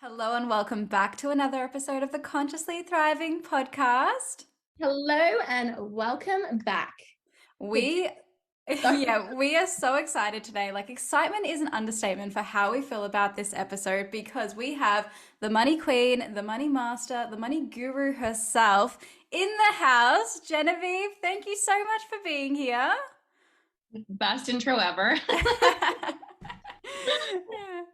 Hello and welcome back to another episode of the Consciously Thriving podcast. Hello and welcome back. We Sorry. we are so excited today. Like excitement is an understatement for how we feel about this episode because we have the money queen, the money master, the money guru herself in the house. Genevieve, thank you so much for being here. Best intro ever.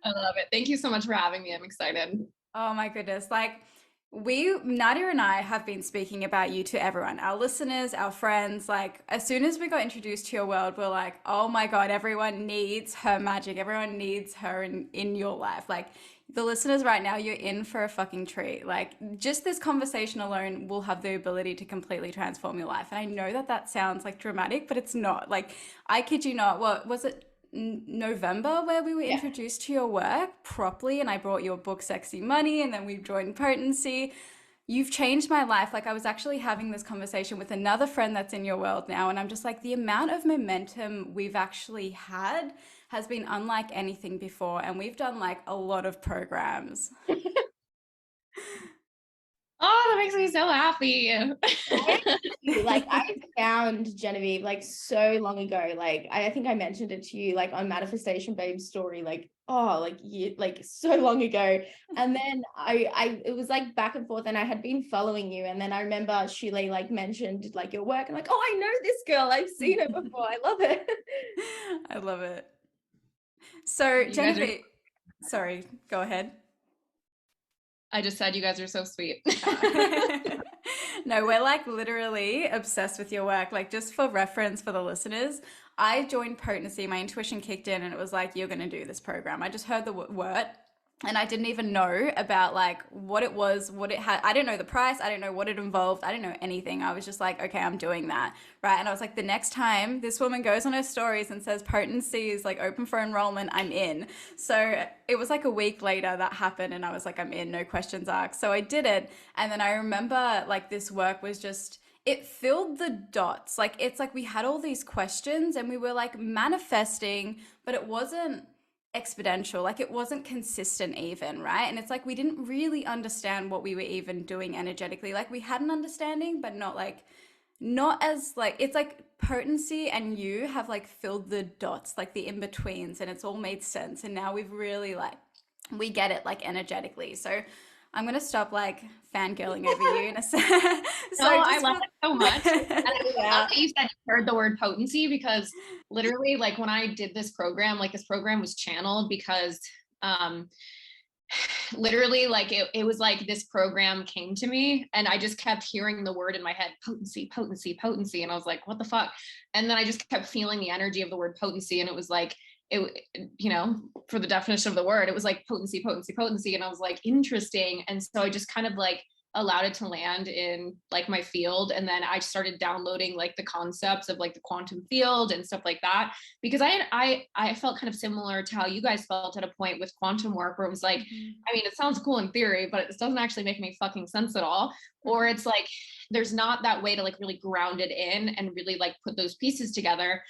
I love it. Thank you so much for having me. I'm excited. Oh my goodness. Nadia and I have been speaking about you to everyone, our listeners, our friends. Like, as soon as we got introduced to your world, we're like, oh my God, everyone needs her magic. Everyone needs her in your life. Like, the listeners right now, you're in for a fucking treat. Like, just this conversation alone will have the ability to completely transform your life. And I know that that sounds like dramatic, but it's not. Like, I kid you not. What was it? November where we were Yeah. introduced to your work properly, and I brought your book Sexy Money, and then we joined Potency. You've changed my life. Like, I was actually having this conversation with another friend that's in your world now, and I'm just like, the amount of momentum we've actually had has been unlike anything before, and we've done like a lot of programs. Oh, that makes me so happy. Like I found Genevieve like so long ago. Like I think I mentioned it to you like on Manifestation Babe's story, like so long ago. And then I it was like back and forth and I had been following you. And then I remember Shile like mentioned like your work and like, oh, I know this girl. I've seen her before. I love it. I love it. So, You guys are, Genevieve, sorry, go ahead. I just said you guys are so sweet. No, we're like literally obsessed with your work. Like, just for reference for the listeners, I joined Potency, my intuition kicked in, and it was like, you're going to do this program. I just heard the word. And I didn't even know about like what it was, what it had. I didn't know the price. I didn't know what it involved. I didn't know anything. I was just like, okay, I'm doing that. Right. And I was like, the next time this woman goes on her stories and says Potency is like open for enrollment, I'm in. So it was like a week later that happened. And I was like, I'm in, no questions asked. So I did it. And then I remember like this work was just, it filled the dots. Like, it's like we had all these questions and we were like manifesting, but it wasn't exponential, like it wasn't consistent even, right? And it's like we didn't really understand what we were even doing energetically. Like, we had an understanding but not as like, it's like Potency and you have like filled the dots, like the in-betweens, and it's all made sense, and now we've really like, we get it like energetically. So I'm gonna stop like fangirling over you in a sec. No, So I just love it so much. And I love Yeah. that you said you heard the word potency because literally, like when I did this program, like this program was channeled because um literally like it was like this program came to me and I just kept hearing the word in my head, potency, potency, potency. And I was like, what the fuck? And then I just kept feeling the energy of the word potency. And it was like, it, for the definition of the word, it was like potency, potency, potency. And I was like, interesting. And so I just kind of like allowed it to land in like my field. And then I started downloading like the concepts of like the quantum field and stuff like that because I felt kind of similar to how you guys felt at a point with quantum work where it was like, I mean, it sounds cool in theory, but it doesn't actually make any fucking sense at all. Or it's like there's not that way to like really ground it in and really like put those pieces together.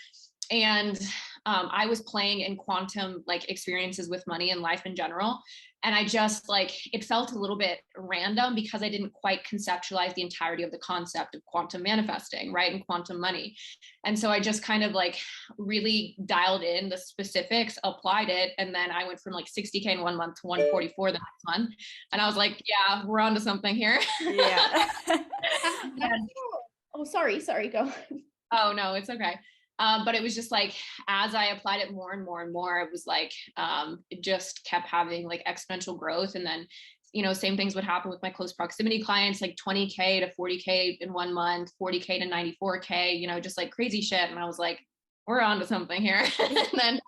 And I was playing in quantum like experiences with money and life in general. And I just like, it felt a little bit random because I didn't quite conceptualize the entirety of the concept of quantum manifesting, right? And quantum money. And so I just kind of like really dialed in the specifics, applied it. And then I went from like 60K in 1 month to 144 the next month. And I was like, yeah, we're onto something here. yeah. Oh, sorry, go. Oh no, it's okay. But it was just like, as I applied it more and more and more, it was like, it just kept having like exponential growth. And then, same things would happen with my close proximity clients, like 20K to 40K in 1 month, 40K to 94K, just like crazy shit. And I was like, we're on to something here. And then,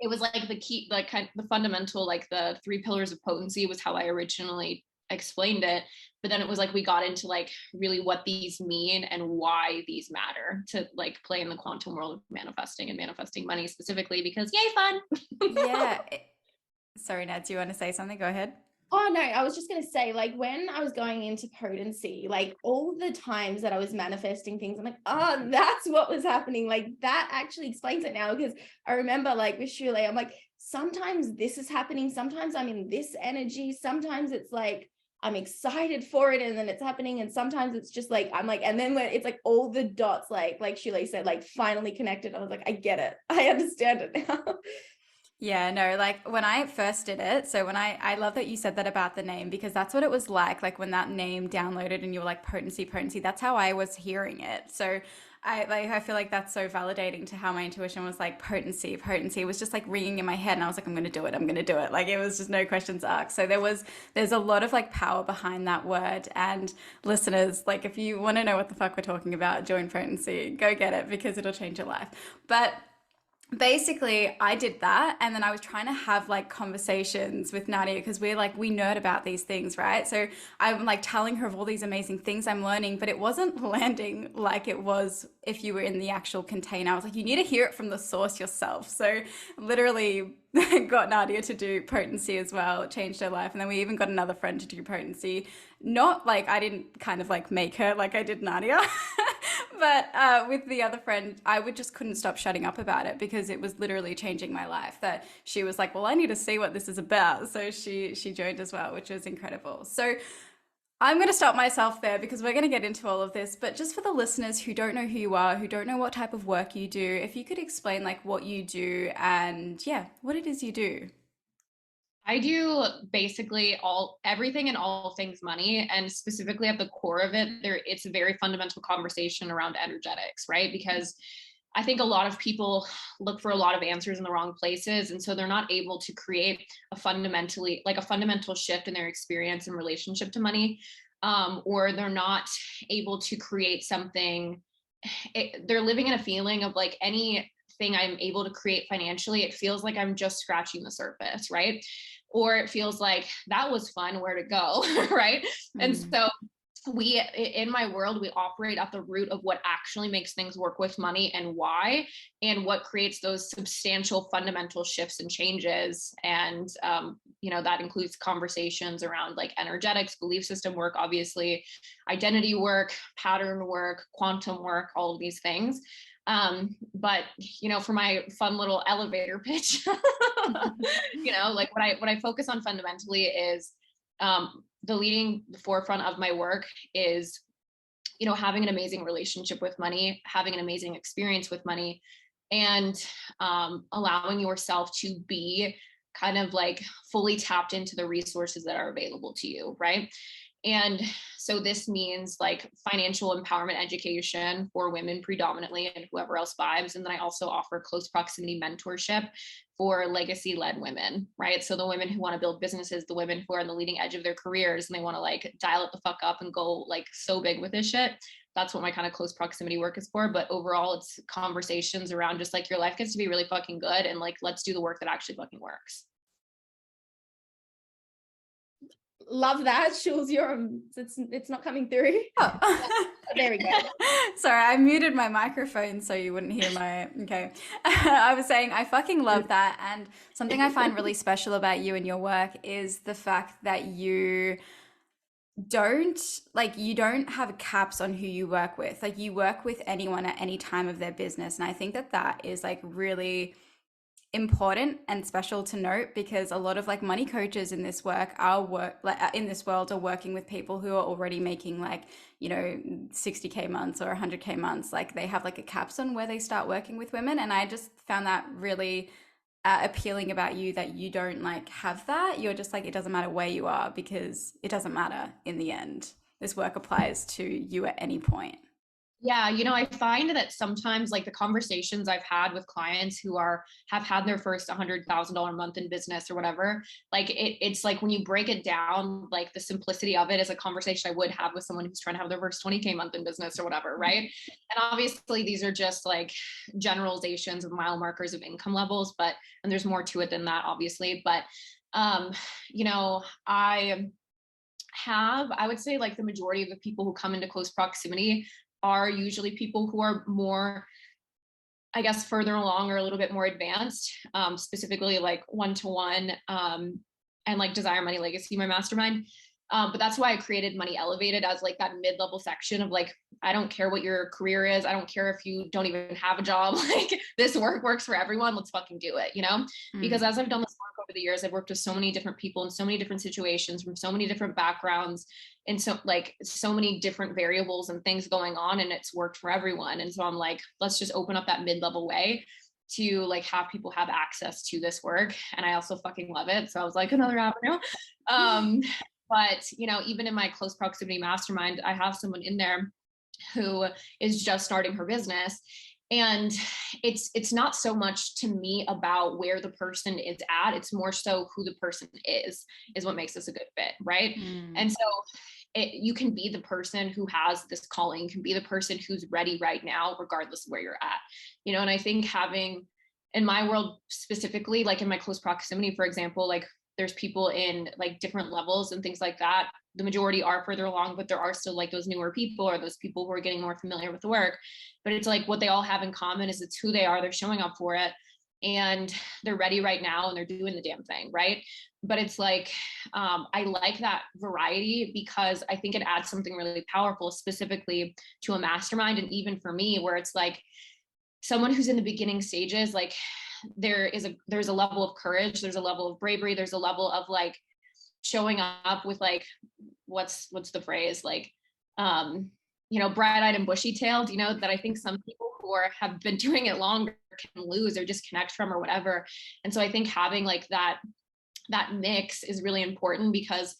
it was like the key, like kind of the fundamental, like the 3 pillars of potency was how I originally explained it. But then it was like we got into like really what these mean and why these matter to like play in the quantum world of manifesting and manifesting money specifically because yay, fun. Yeah. Sorry, Ned, do you want to say something? Go ahead. Oh no, I was just gonna say, like when I was going into potency, like all the times that I was manifesting things, I'm like, oh, that's what was happening. Like that actually explains it now. Because I remember like with Shule, I'm like, sometimes this is happening, sometimes I'm in this energy, sometimes it's like I'm excited for it and then it's happening, and sometimes it's just like I'm like, and then when it's like all the dots, like Shule said, like finally connected, I was like, I get it. I understand it now. Yeah, no, like when I first did it, so when I love that you said that about the name because that's what it was like when that name downloaded and you were like potency, potency, that's how I was hearing it. So I feel like that's so validating to how my intuition was like potency, potency. It was just like ringing in my head and I was like, I'm gonna do it, I'm gonna do it. Like it was just no questions asked. So there's a lot of like power behind that word. And listeners, like if you want to know what the fuck we're talking about, join potency, go get it because it'll change your life. But basically I did that and then I was trying to have like conversations with Nadia because we nerd about these things, right? So I'm like telling her of all these amazing things I'm learning, but it wasn't landing like it was if you were in the actual container. I was like, you need to hear it from the source yourself. So literally got Nadia to do potency as well. It changed her life. And then we even got another friend to do potency. Not like I didn't kind of like make her like I did Nadia. But with the other friend, I would just couldn't stop shutting up about it because it was literally changing my life. That she was like, well, I need to see what this is about. So she joined as well, which was incredible. So I'm going to stop myself there because we're going to get into all of this. But just for the listeners who don't know who you are, who don't know what type of work you do, if you could explain like what you do and yeah, what it is you do. I do basically everything and all things money, and specifically at the core of it, it's a very fundamental conversation around energetics, right? Because I think a lot of people look for a lot of answers in the wrong places, and so they're not able to create a fundamental shift in their experience and relationship to money, or they're not able to create something. They're living in a feeling of like anything I'm able to create financially, it feels like I'm just scratching the surface, right? Or it feels like that was fun, where to go, right? And Mm. so in my world, we operate at the root of what actually makes things work with money and why, and what creates those substantial fundamental shifts and changes. And that includes conversations around like energetics, belief system work, obviously identity work, pattern work, quantum work, all of these things. But for my fun little elevator pitch, like what I focus on fundamentally is the forefront of my work is having an amazing relationship with money, having an amazing experience with money, and allowing yourself to be kind of like fully tapped into the resources that are available to you, right? And so this means like financial empowerment education for women predominantly, and whoever else vibes. And then I also offer close proximity mentorship for legacy led women, right? So the women who want to build businesses, the women who are on the leading edge of their careers and they want to like dial it the fuck up and go like so big with this shit. That's what my kind of close proximity work is for. But overall, it's conversations around just like your life gets to be really fucking good. And like, let's do the work that actually fucking works. Love that. Jules, it's not coming through. Oh. There we go. Sorry, I muted my microphone so you wouldn't hear my. Okay. I was saying I fucking love that. And something I find really special about you and your work is the fact that you don't have caps on who you work with. Like you work with anyone at any time of their business. And I think that that is like really important and special to note because a lot of like money coaches in this in this world are working with people who are already making like 60K months or 100K months. Like they have like a caps on where they start working with women, and I just found that really appealing about you, that you don't like have that. You're just like, it doesn't matter where you are because it doesn't matter in the end. This work applies to you at any point. Yeah, I find that sometimes like the conversations I've had with clients who have had their first $100,000 a month in business or whatever, like it's like when you break it down, like the simplicity of it is a conversation I would have with someone who's trying to have their first 20K month in business or whatever, right? And obviously these are just like generalizations of mile markers of income levels, and there's more to it than that, obviously. But I would say like the majority of the people who come into close proximity are usually people who are more, I guess, further along or a little bit more advanced, specifically like one-to-one and like Desire Money Legacy, my mastermind. But that's why I created Money Elevated as like that mid-level section of like, I don't care what your career is. I don't care if you don't even have a job. Like this work works for everyone. Let's fucking do it, you know? Because as I've done this work over the years, I've worked with so many different people in so many different situations from so many different backgrounds and so like so many different variables and things going on, and it's worked for everyone. And so I'm like, let's just open up that mid-level way to like have people have access to this work. And I also fucking love it. So I was like, another avenue. But, you know, even in my close proximity mastermind, I have someone in there who is just starting her business. And it's not so much to me about where the person is at. It's more so who the person is what makes this a good fit. Right. And so you can be the person who has this calling, you can be the person who's ready right now, regardless of where you're at, you know? And I think having, in my world specifically, like in my close proximity, for example, like there's people in like different levels and things like that. The majority are further along, but there are still like those newer people or those people who are getting more familiar with the work. But it's like what they all have in common is it's who they are, they're showing up for it, and they're ready right now and they're doing the damn thing, right? But it's like, I like that variety because I think it adds something really powerful, specifically to a mastermind. And even for me, where it's like someone who's in the beginning stages, like there's a level of courage, there's a level of bravery, there's a level of like showing up with like, what's the phrase? Like, you know, bright-eyed and bushy-tailed, you know, that I think some people who have been doing it longer can lose or disconnect from or whatever. And so I think having like that mix is really important because,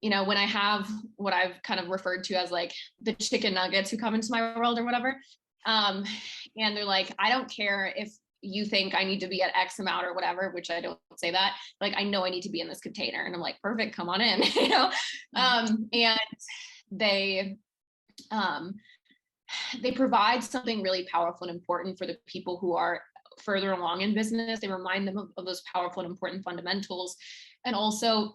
you know, when I have what I've kind of referred to as like the chicken nuggets who come into my world or whatever, and they're like, I don't care if you think I need to be at X amount or whatever, which I don't say that, like, I know I need to be in this container. And I'm like, perfect, come on in, you know? And they provide something really powerful and important for the people who are further along in business. They remind them of those powerful and important fundamentals. And also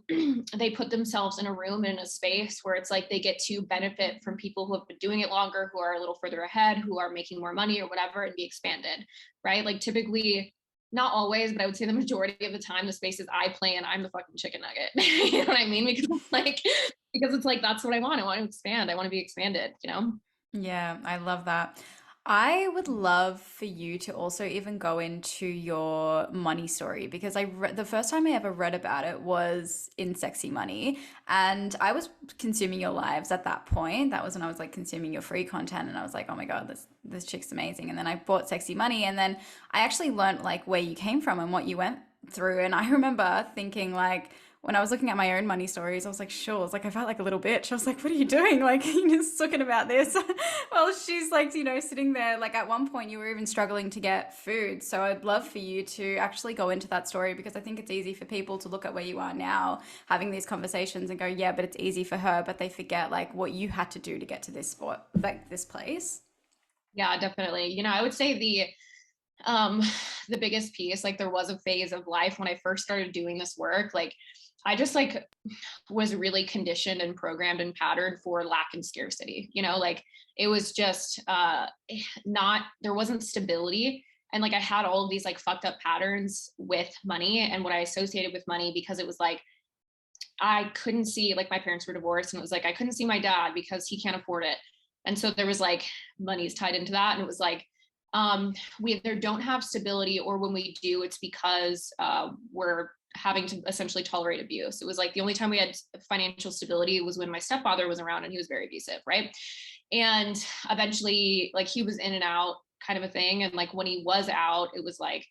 they put themselves in a room, in a space where it's like they get to benefit from people who have been doing it longer, who are a little further ahead, who are making more money or whatever, and be expanded, right? Like typically, not always, but I would say the majority of the time, the spaces I play in, I'm the fucking chicken nugget. You know what I mean? Because it's like, that's what I want. I want to expand. I want to be expanded, you know? Yeah, I love that. I would love for you to also even go into your money story because the first time I ever read about it was in Sexy Money, and I was consuming your lives at that point. That was when I was like consuming your free content, and I was like, oh my God, this chick's amazing. And then I bought Sexy Money, and then I actually learned like where you came from and what you went through. And I remember thinking like, when I was looking at my own money stories, I was like, sure. I was like, I felt like a little bitch. I was like, what are you doing? Like, you're just talking about this. Well, she's like, you know, sitting there. Like at one point you were even struggling to get food. So I'd love for you to actually go into that story because I think it's easy for people to look at where you are now, having these conversations and go, yeah, but it's easy for her. But they forget like what you had to do to get to this spot, like this place. Yeah, definitely. You know, I would say the biggest piece, like there was a phase of life when I first started doing this work, like I just like was really conditioned and programmed and patterned for lack and scarcity, you know, like it was just there wasn't stability. And like I had all of these like fucked up patterns with money and what I associated with money because it was like I couldn't see, like my parents were divorced and it was like I couldn't see my dad because he can't afford it. And so there was like money's tied into that. And it was like we either don't have stability or when we do, it's because we're having to essentially tolerate abuse. It was like the only time we had financial stability was when my stepfather was around and he was very abusive, right? And eventually like he was in and out kind of a thing. And like when he was out, it was like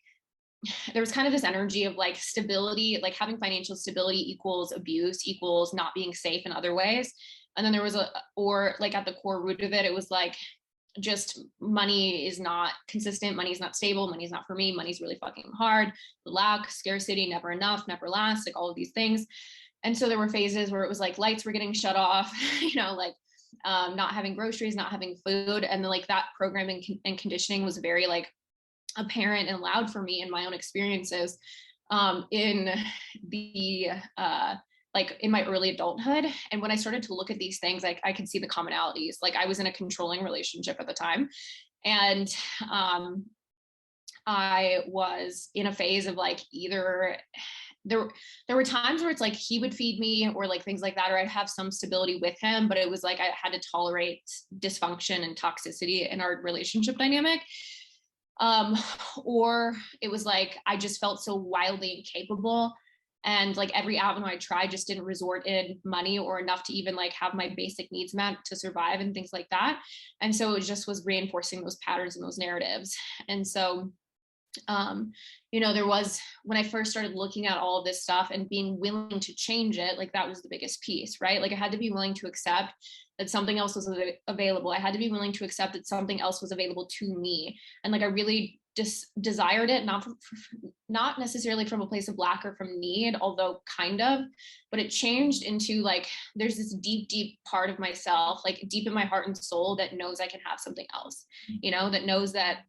there was kind of this energy of like stability, like having financial stability equals abuse, equals not being safe in other ways. And then there was or like at the core root of it, it was like just money is not consistent, money is not stable, money is not for me, money's really fucking hard, lack, scarcity, never enough, never last, like all of these things. And so there were phases where it was like lights were getting shut off, you know, like not having groceries, not having food. And then like that programming and conditioning was very like apparent and loud for me in my own experiences in the like in my early adulthood. And when I started to look at these things, like I could see the commonalities. Like I was in a controlling relationship at the time. And I was in a phase of like either there were times where it's like he would feed me or like things like that, or I'd have some stability with him, but it was like I had to tolerate dysfunction and toxicity in our relationship dynamic. Or it was like I just felt so wildly incapable, and like every avenue I tried just didn't resort in money or enough to even like have my basic needs met to survive and things like that. And so it just was reinforcing those patterns and those narratives. And so there was, when I first started looking at all of this stuff and being willing to change it, like that was the biggest piece, right? Like I had to be willing to accept that something else was available. I had to be willing to accept that something else was available to me. And like I really desired it, not necessarily from a place of lack or from need, although kind of, but it changed into like, there's this deep part of myself, like deep in my heart and soul, that knows I can have something else, that knows that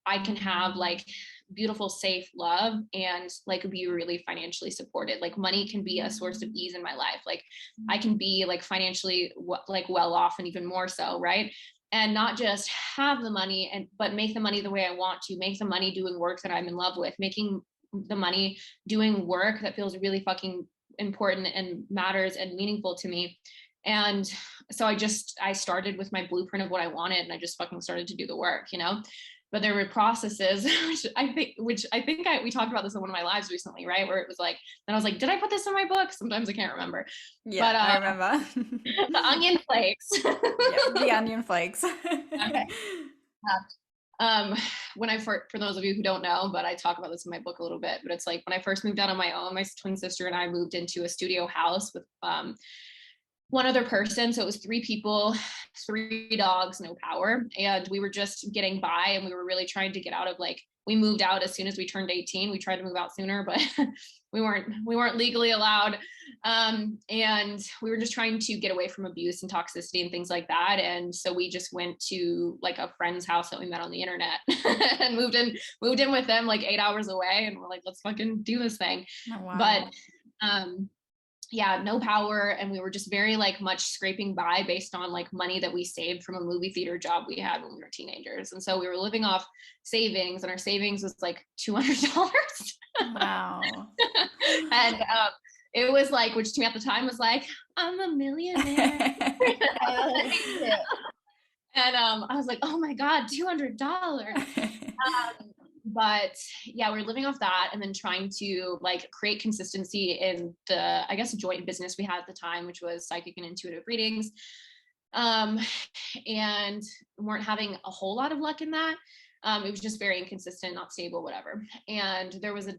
I can have like beautiful, safe love and like be really financially supported. Like money can be a source of ease in my life. Like I can be like financially like well off, and even more so, right? And not just have the money but make the money the way I want to, make the money doing work that I'm in love with, making the money doing work that feels really fucking important and matters and meaningful to me. And so I started with my blueprint of what I wanted, and I just fucking started to do the work, but there were processes, which I think we talked about this in one of my lives recently, right? Where it was like, then I was like, did I put this in my book? Sometimes I can't remember. Yeah, but, I remember. The onion flakes. Yeah, the onion flakes. Okay. When for those of you who don't know, but I talk about this in my book a little bit, but it's like when I first moved out on my own, my twin sister and I moved into a studio house with one other person. So it was 3 people, 3 dogs, no power. And we were just getting by, and we were really trying to get out of like, we moved out as soon as we turned 18. We tried to move out sooner, but we weren't legally allowed. And we were just trying to get away from abuse and toxicity and things like that. And so we just went to like a friend's house that we met on the internet and moved in with them like 8 hours away. And we're like, let's fucking do this thing. Oh, wow. But, yeah, no power. And we were just very like much scraping by based on like money that we saved from a movie theater job we had when we were teenagers. And so we were living off savings, and our savings was like $200. Wow. And it was like, which to me at the time was like, I'm a millionaire. And I was like, oh my God, $200. But yeah, we're living off that, and then trying to like create consistency in the, I guess, joint business we had at the time, which was psychic and intuitive readings. And weren't having a whole lot of luck in that. It was just very inconsistent, not stable, whatever. And there was a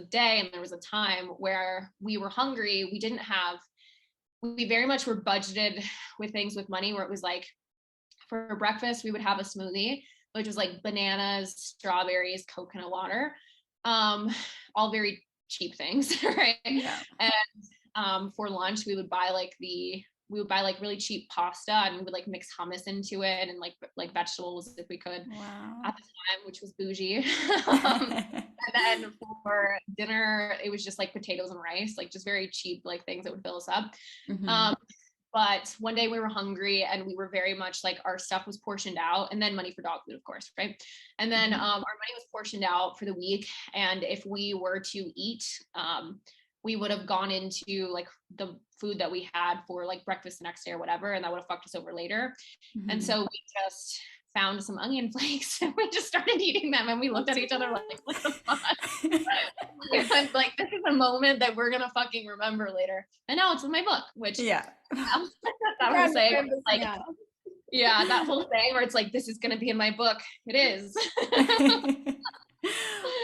day and there was a time where we were hungry. We very much were budgeted with things with money, where it was like, for breakfast, we would have a smoothie, which was like bananas, strawberries, coconut water, all very cheap things, right? Yeah. And for lunch, we would buy like really cheap pasta, and we would like mix hummus into it, and like vegetables if we could. Wow. At the time, which was bougie. And then for dinner, it was just like potatoes and rice, like just very cheap, like things that would fill us up. Mm-hmm. But one day we were hungry, and we were very much like, our stuff was portioned out, and then money for dog food, of course, right? And then our money was portioned out for the week, and if we were to eat, we would have gone into like the food that we had for like breakfast the next day or whatever, and that would have fucked us over later. Mm-hmm. And so we just found some onion flakes, and we just started eating them, and we looked at each other like, what the fuck? And like, this is a moment that we're gonna fucking remember later. And now it's in my book, which Yeah. that whole saying, like, yeah, that whole thing where it's like, this is gonna be in my book. It is.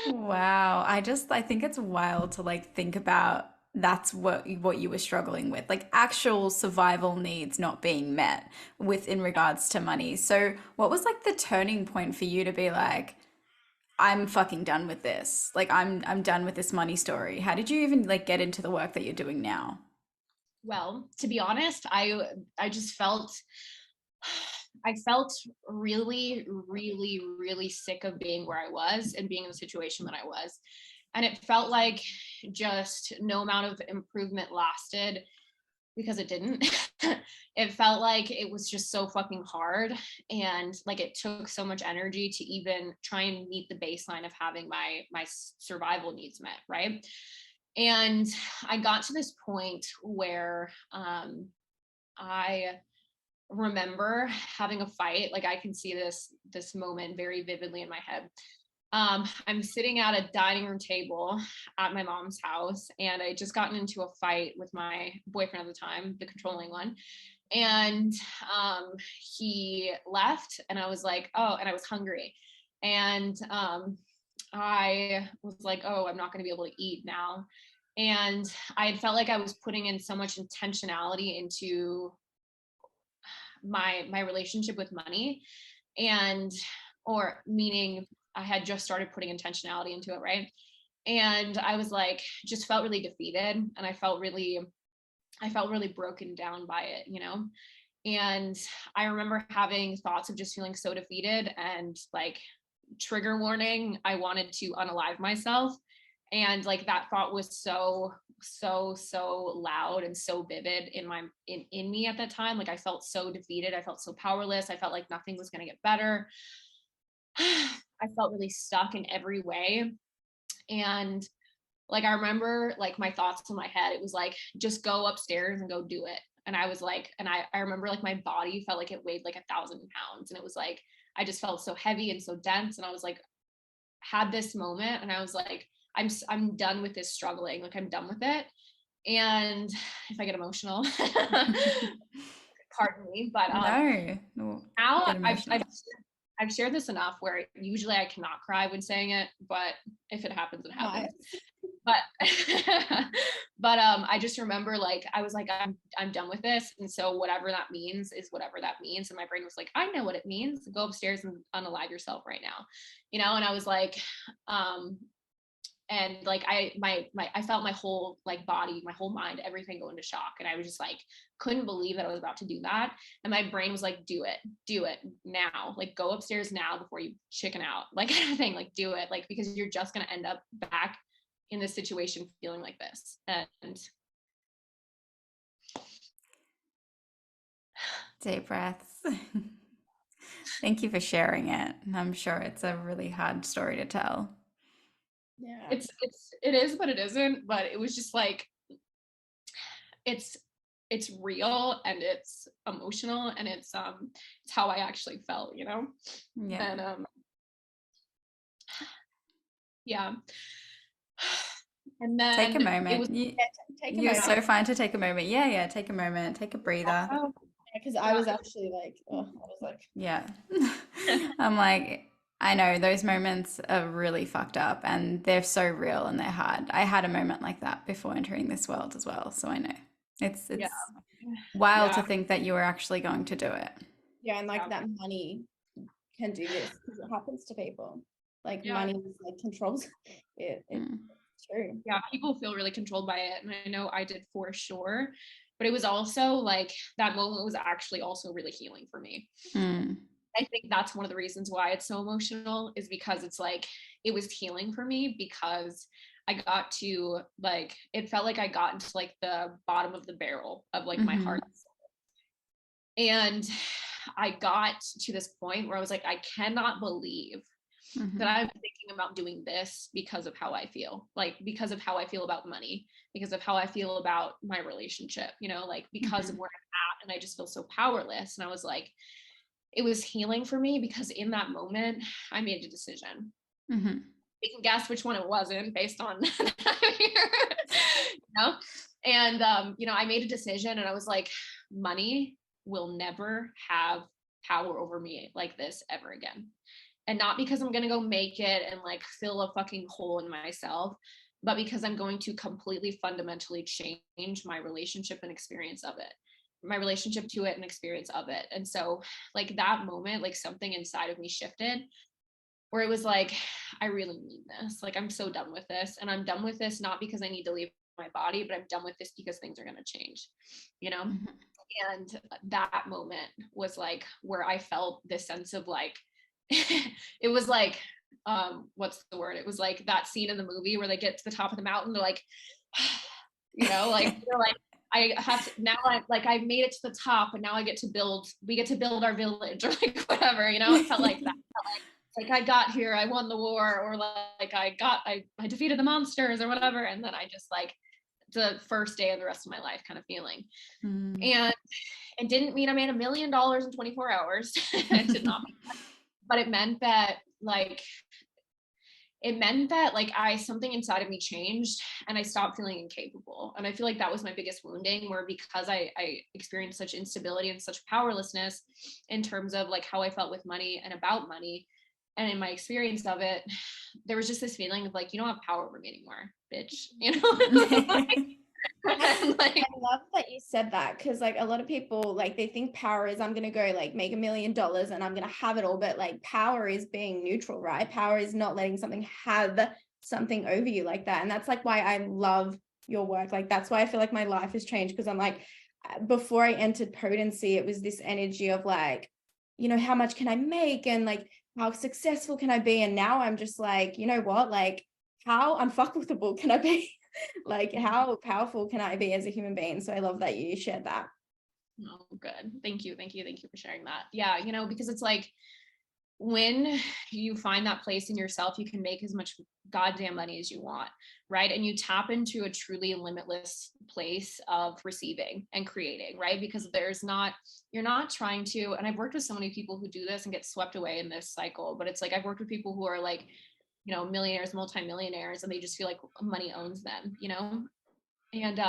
Wow. I think it's wild to like think about that's what you were struggling with, like actual survival needs not being met with in regards to money. So what was like the turning point for you to be like, I'm fucking done with this. Like I'm done with this money story. How did you even like get into the work that you're doing now? Well, to be honest, I just felt really, really, really sick of being where I was and being in the situation that I was. And it felt like just no amount of improvement lasted, because it didn't. It felt like it was just so fucking hard. And like, it took so much energy to even try and meet the baseline of having my survival needs met, right? And I got to this point where I remember having a fight. Like I can see this moment very vividly in my head. I'm sitting at a dining room table at my mom's house, and I just gotten into a fight with my boyfriend at the time, the controlling one. And he left, and I was like, oh, and I was hungry. And I was like, oh, I'm not going to be able to eat now. And I had felt like I was putting in so much intentionality into my relationship with money, and or meaning I had just started putting intentionality into it, right? And I was like, just felt really defeated, and I felt really broken down by it, you know? And I remember having thoughts of just feeling so defeated, and like, trigger warning, I wanted to unalive myself. And like that thought was so loud and so vivid in me at that time. Like I felt so defeated, I felt so powerless, I felt like nothing was going to get better. I felt really stuck in every way. And like I remember like my thoughts in my head, it was like, just go upstairs and go do it. And I was like, and I remember like my body felt like it weighed like 1,000 pounds, and it was like I just felt so heavy and so dense. And I was like, had this moment, and I was like, I'm done with this struggling, like I'm done with it. And if I get emotional, pardon me, but No, now get emotional. I've shared this enough where usually I cannot cry when saying it, but if it happens, it happens. But I just remember like I was like, I'm done with this. And so whatever that means is whatever that means. And my brain was like, I know what it means. Go upstairs and unalive yourself right now. You know, and I was like, and like I felt my whole like body, my whole mind, everything go into shock. And I was just like, couldn't believe that I was about to do that. And my brain was like, do it now, like go upstairs now before you chicken out, like kind of thing, like do it, like because you're just going to end up back in this situation feeling like this. And Deep breaths. Thank you for sharing it. I'm sure it's a really hard story to tell. Yeah. it is, but it isn't. But it was just like it's real, and it's emotional, and it's how I actually felt, you know. Yeah. And yeah. And then Take a it was moment. Take a You're moment. so fine to take a moment. Yeah, take a moment, take a breather. Because I was actually like, oh, I was like, Yeah. I'm like, I know those moments are really fucked up and they're so real and they're hard. I had a moment like that before entering this world as well, so I know. It's yeah, wild to yeah, think that you were actually going to do it. yeah, and like yeah, that money can do this because it happens to people. Like yeah. money like controls it. It's Mm. true. Yeah, people feel really controlled by it, and I know I did for sure. But it was also like that moment was actually also really healing for me. Mm. I think that's one of the reasons why it's so emotional, is because it's like it was healing for me, because I got to like, it felt like I got into like the bottom of the barrel of like my Hmm. heart. And I got to this point where I was like, I cannot believe that Hmm. I'm thinking about doing this because of how I feel, like because of how I feel about money, because of how I feel about my relationship, you know, like because of Hmm. where I'm at. And I just feel so powerless. And I was like, it was healing for me, because in that moment, I made a decision. Hmm. You can guess which one it wasn't based on, you know? And, you know, I made a decision, and I was like, money will never have power over me like this ever again. And not because I'm going to go make it and like fill a fucking hole in myself, but because I'm going to completely fundamentally change my relationship and experience of it, my relationship to it and experience of it. And so like that moment, like something inside of me shifted, where it was like, I really need this. Like, I'm so done with this. And I'm done with this, not because I need to leave my body, but I'm done with this because things are going to change, you know? Hmm. And that moment was like where I felt this sense of like, it was like, what's the word? It was like that scene in the movie where they get to the top of the mountain, they're like, you know, like they're like, I have to now, I made it to the top, and now we get to build our village, or like whatever, you know. It felt like that. like I got here, I won the war, or like I defeated the monsters or whatever. And then I just like the first day of the rest of my life kind of feeling. Mm. And it didn't mean I made $1 million in 24 hours. It did not. But it meant that something inside of me changed and I stopped feeling incapable. And I feel like that was my biggest wounding, where because I experienced such instability and such powerlessness in terms of like how I felt with money and about money, and in my experience of it, there was just this feeling of like, you don't have power over me anymore, bitch. You know? Like, I love that you said that, because like a lot of people, like they think power is I'm gonna go like make $1 million and I'm gonna have it all, but like power is being neutral, right? Power is not letting something have something over you like that. And that's like why I love your work. Like that's why I feel like my life has changed, because I'm like, before I entered potency, it was this energy of like, you know, how much can I make and like how successful can I be? And now I'm just like, you know what, like how unfuckable can I be? Like how powerful can I be as a human being? So I love that you shared that. Oh, good. Thank you for sharing that. Yeah, you know, because it's like when you find that place in yourself, you can make as much goddamn money as you want, right? And you tap into a truly limitless place of receiving and creating, right? Because you're not trying to, and I've worked with so many people who do this and get swept away in this cycle, but it's like I've worked with people who are like, you know, millionaires, multimillionaires, and they just feel like money owns them, you know? And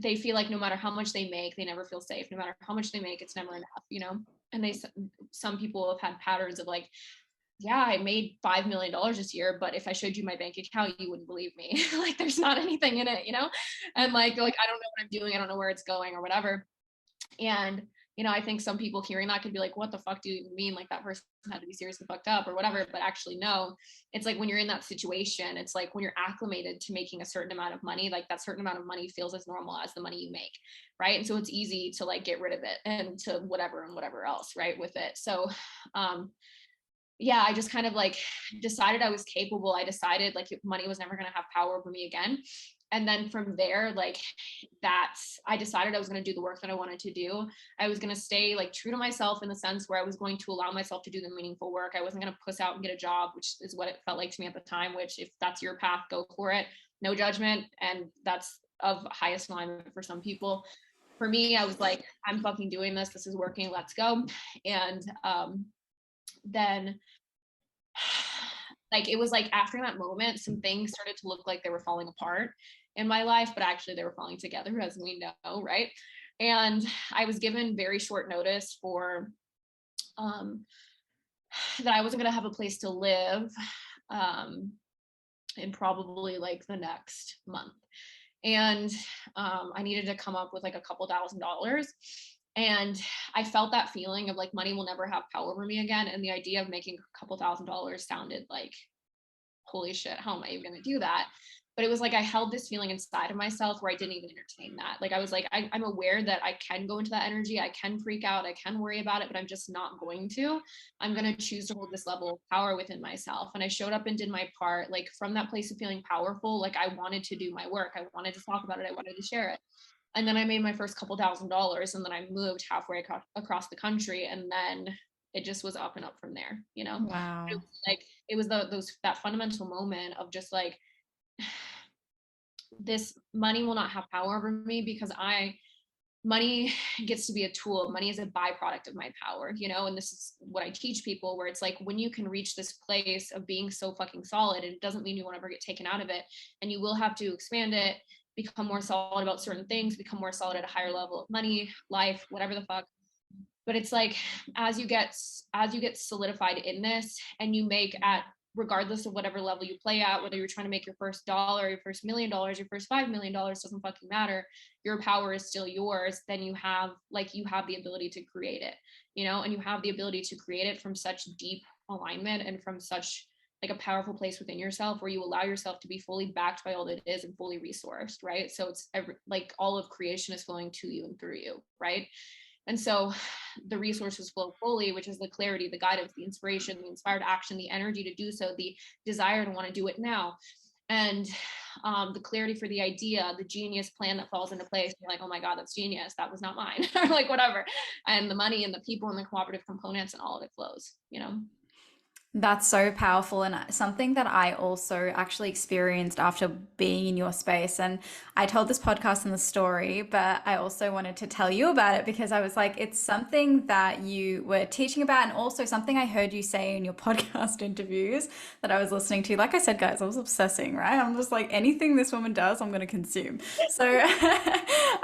they feel like no matter how much they make, they never feel safe. No matter how much they make, it's never enough, you know? And some people have had patterns of like, yeah, I made $5 million this year, but if I showed you my bank account, you wouldn't believe me. Like there's not anything in it, you know? And like, I don't know what I'm doing. I don't know where it's going or whatever. And, you know, I think some people hearing that could be like, what the fuck do you even mean? Like that person had to be seriously fucked up or whatever. But actually, no, it's like when you're in that situation, it's like when you're acclimated to making a certain amount of money, like that certain amount of money feels as normal as the money you make. Right. And so it's easy to like get rid of it and to whatever and whatever else, right, with it. So, yeah, I just kind of like decided I was capable. I decided like money was never going to have power over me again. And then from there, like I decided I was going to do the work that I wanted to do. I was going to stay like true to myself in the sense where I was going to allow myself to do the meaningful work. I wasn't going to puss out and get a job, which is what it felt like to me at the time, which if that's your path, go for it. No judgment. And that's of highest alignment for some people. For me, I was like, I'm fucking doing this. This is working. Let's go. And then like it was like after that moment, some things started to look like they were falling apart in my life, but actually they were falling together, as we know, right? And I was given very short notice for that I wasn't going to have a place to live in probably like the next month. And I needed to come up with like a couple $1,000s. And I felt that feeling of like money will never have power over me again. And the idea of making a couple $1,000s sounded like, holy shit, how am I even going to do that? But it was like I held this feeling inside of myself where I didn't even entertain that. Like I was like, I'm aware that I can go into that energy. I can freak out. I can worry about it, but I'm just not going to. I'm going to choose to hold this level of power within myself. And I showed up and did my part. Like from that place of feeling powerful, like I wanted to do my work. I wanted to talk about it. I wanted to share it. And then I made my first couple $1,000s, and then I moved halfway across the country, and then it just was up and up from there, you know? Wow. It was like, it was that fundamental moment of just like, this money will not have power over me because money gets to be a tool. Money is a byproduct of my power, you know? And this is what I teach people, where it's like, when you can reach this place of being so fucking solid, it doesn't mean you won't ever get taken out of it. And you will have to expand it, become more solid about certain things, become more solid at a higher level of money, life, whatever the fuck. But it's like, as you get solidified in this, and you make at, regardless of whatever level you play at, whether you're trying to make your first dollar, your first $1 million, your first $5 million, doesn't fucking matter. Your power is still yours. Then you have the ability to create it, you know, and you have the ability to create it from such deep alignment and from such like a powerful place within yourself, where you allow yourself to be fully backed by all that it is and fully resourced, right? So it's like all of creation is flowing to you and through you, right? And so the resources flow fully, which is the clarity, the guidance, the inspiration, the inspired action, the energy to do so, the desire to want to do it now. And the clarity for the idea, the genius plan that falls into place. You're like, oh my God, that's genius. That was not mine, or like whatever. And the money and the people and the cooperative components and all of it flows, you know? That's so powerful, and something that I also actually experienced after being in your space. And I told this podcast in the story, but I also wanted to tell you about it because I was like, it's something that you were teaching about, and also something I heard you say in your podcast interviews that I was listening to. Like I said, guys, I was obsessing, right? I'm just like, anything this woman does, I'm going to consume. So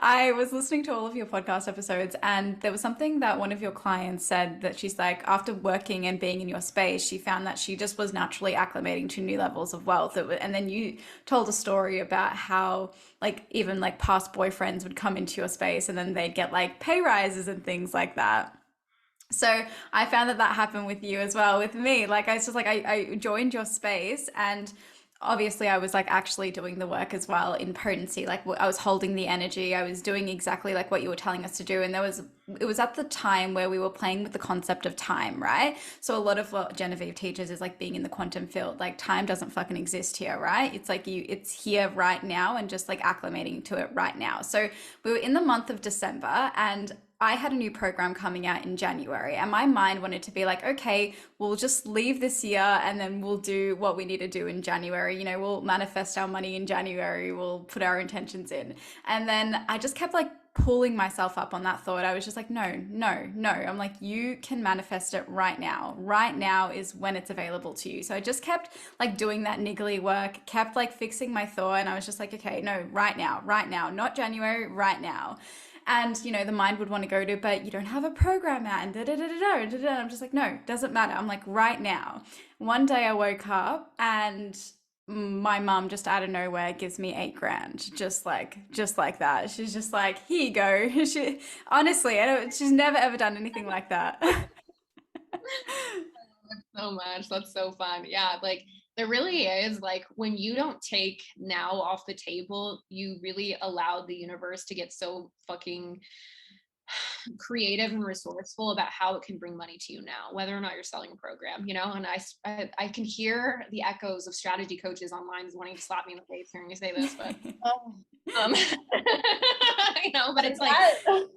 I was listening to all of your podcast episodes, and there was something that one of your clients said that she's like, after working and being in your space, she found that she just was naturally acclimating to new levels of wealth. And then you told a story about how, like, even like past boyfriends would come into your space and then they'd get like pay rises and things like that. So I found that that happened with you as well, with me. Like I was just like, I joined your space, and obviously I was like actually doing the work as well in potency. Like I was holding the energy. I was doing exactly like what you were telling us to do. And it was at the time where we were playing with the concept of time, right? So a lot of what Genevieve teaches is like being in the quantum field. Like time doesn't fucking exist here, right? It's like it's here right now, and just like acclimating to it right now. So we were in the month of December, and I had a new program coming out in January, and my mind wanted to be like, okay, we'll just leave this year and then we'll do what we need to do in January. You know, we'll manifest our money in January, we'll put our intentions in. And then I just kept like pulling myself up on that thought. I was just like, no, no, no. I'm like, you can manifest it right now. Right now is when it's available to you. So I just kept like doing that niggly work, kept like fixing my thought. And I was just like, okay, no, right now, not January, right now. And you know, the mind would want to go to, but you don't have a program out, and da da da da da da. I'm just like, no, doesn't matter. I'm like, right now. One day I woke up and my mum just out of nowhere gives me 8 grand, just like that. She's just like, here you go. She honestly, I don't, she's never ever done anything like that. So much. That's so fun. Yeah, like there really is, like when you don't take now off the table, you really allow the universe to get so fucking creative and resourceful about how it can bring money to you now, whether or not you're selling a program, you know. And I can hear the echoes of strategy coaches online wanting to slap me in the face hearing me say this, but Oh, you know, but it's like that-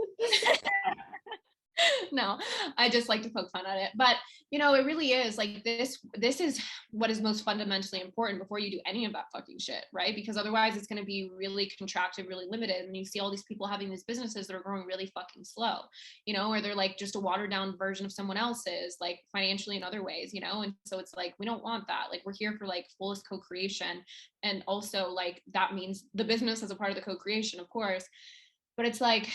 no, I just like to poke fun at it. But you know, it really is like this is what is most fundamentally important before you do any of that fucking shit, right? Because otherwise it's going to be really contracted, really limited. And you see all these people having these businesses that are growing really fucking slow, you know, or they're like just a watered down version of someone else's, like financially in other ways, you know. And so it's like we don't want that. Like we're here for like fullest co-creation. And also like that means the business as a part of the co-creation, of course. But it's like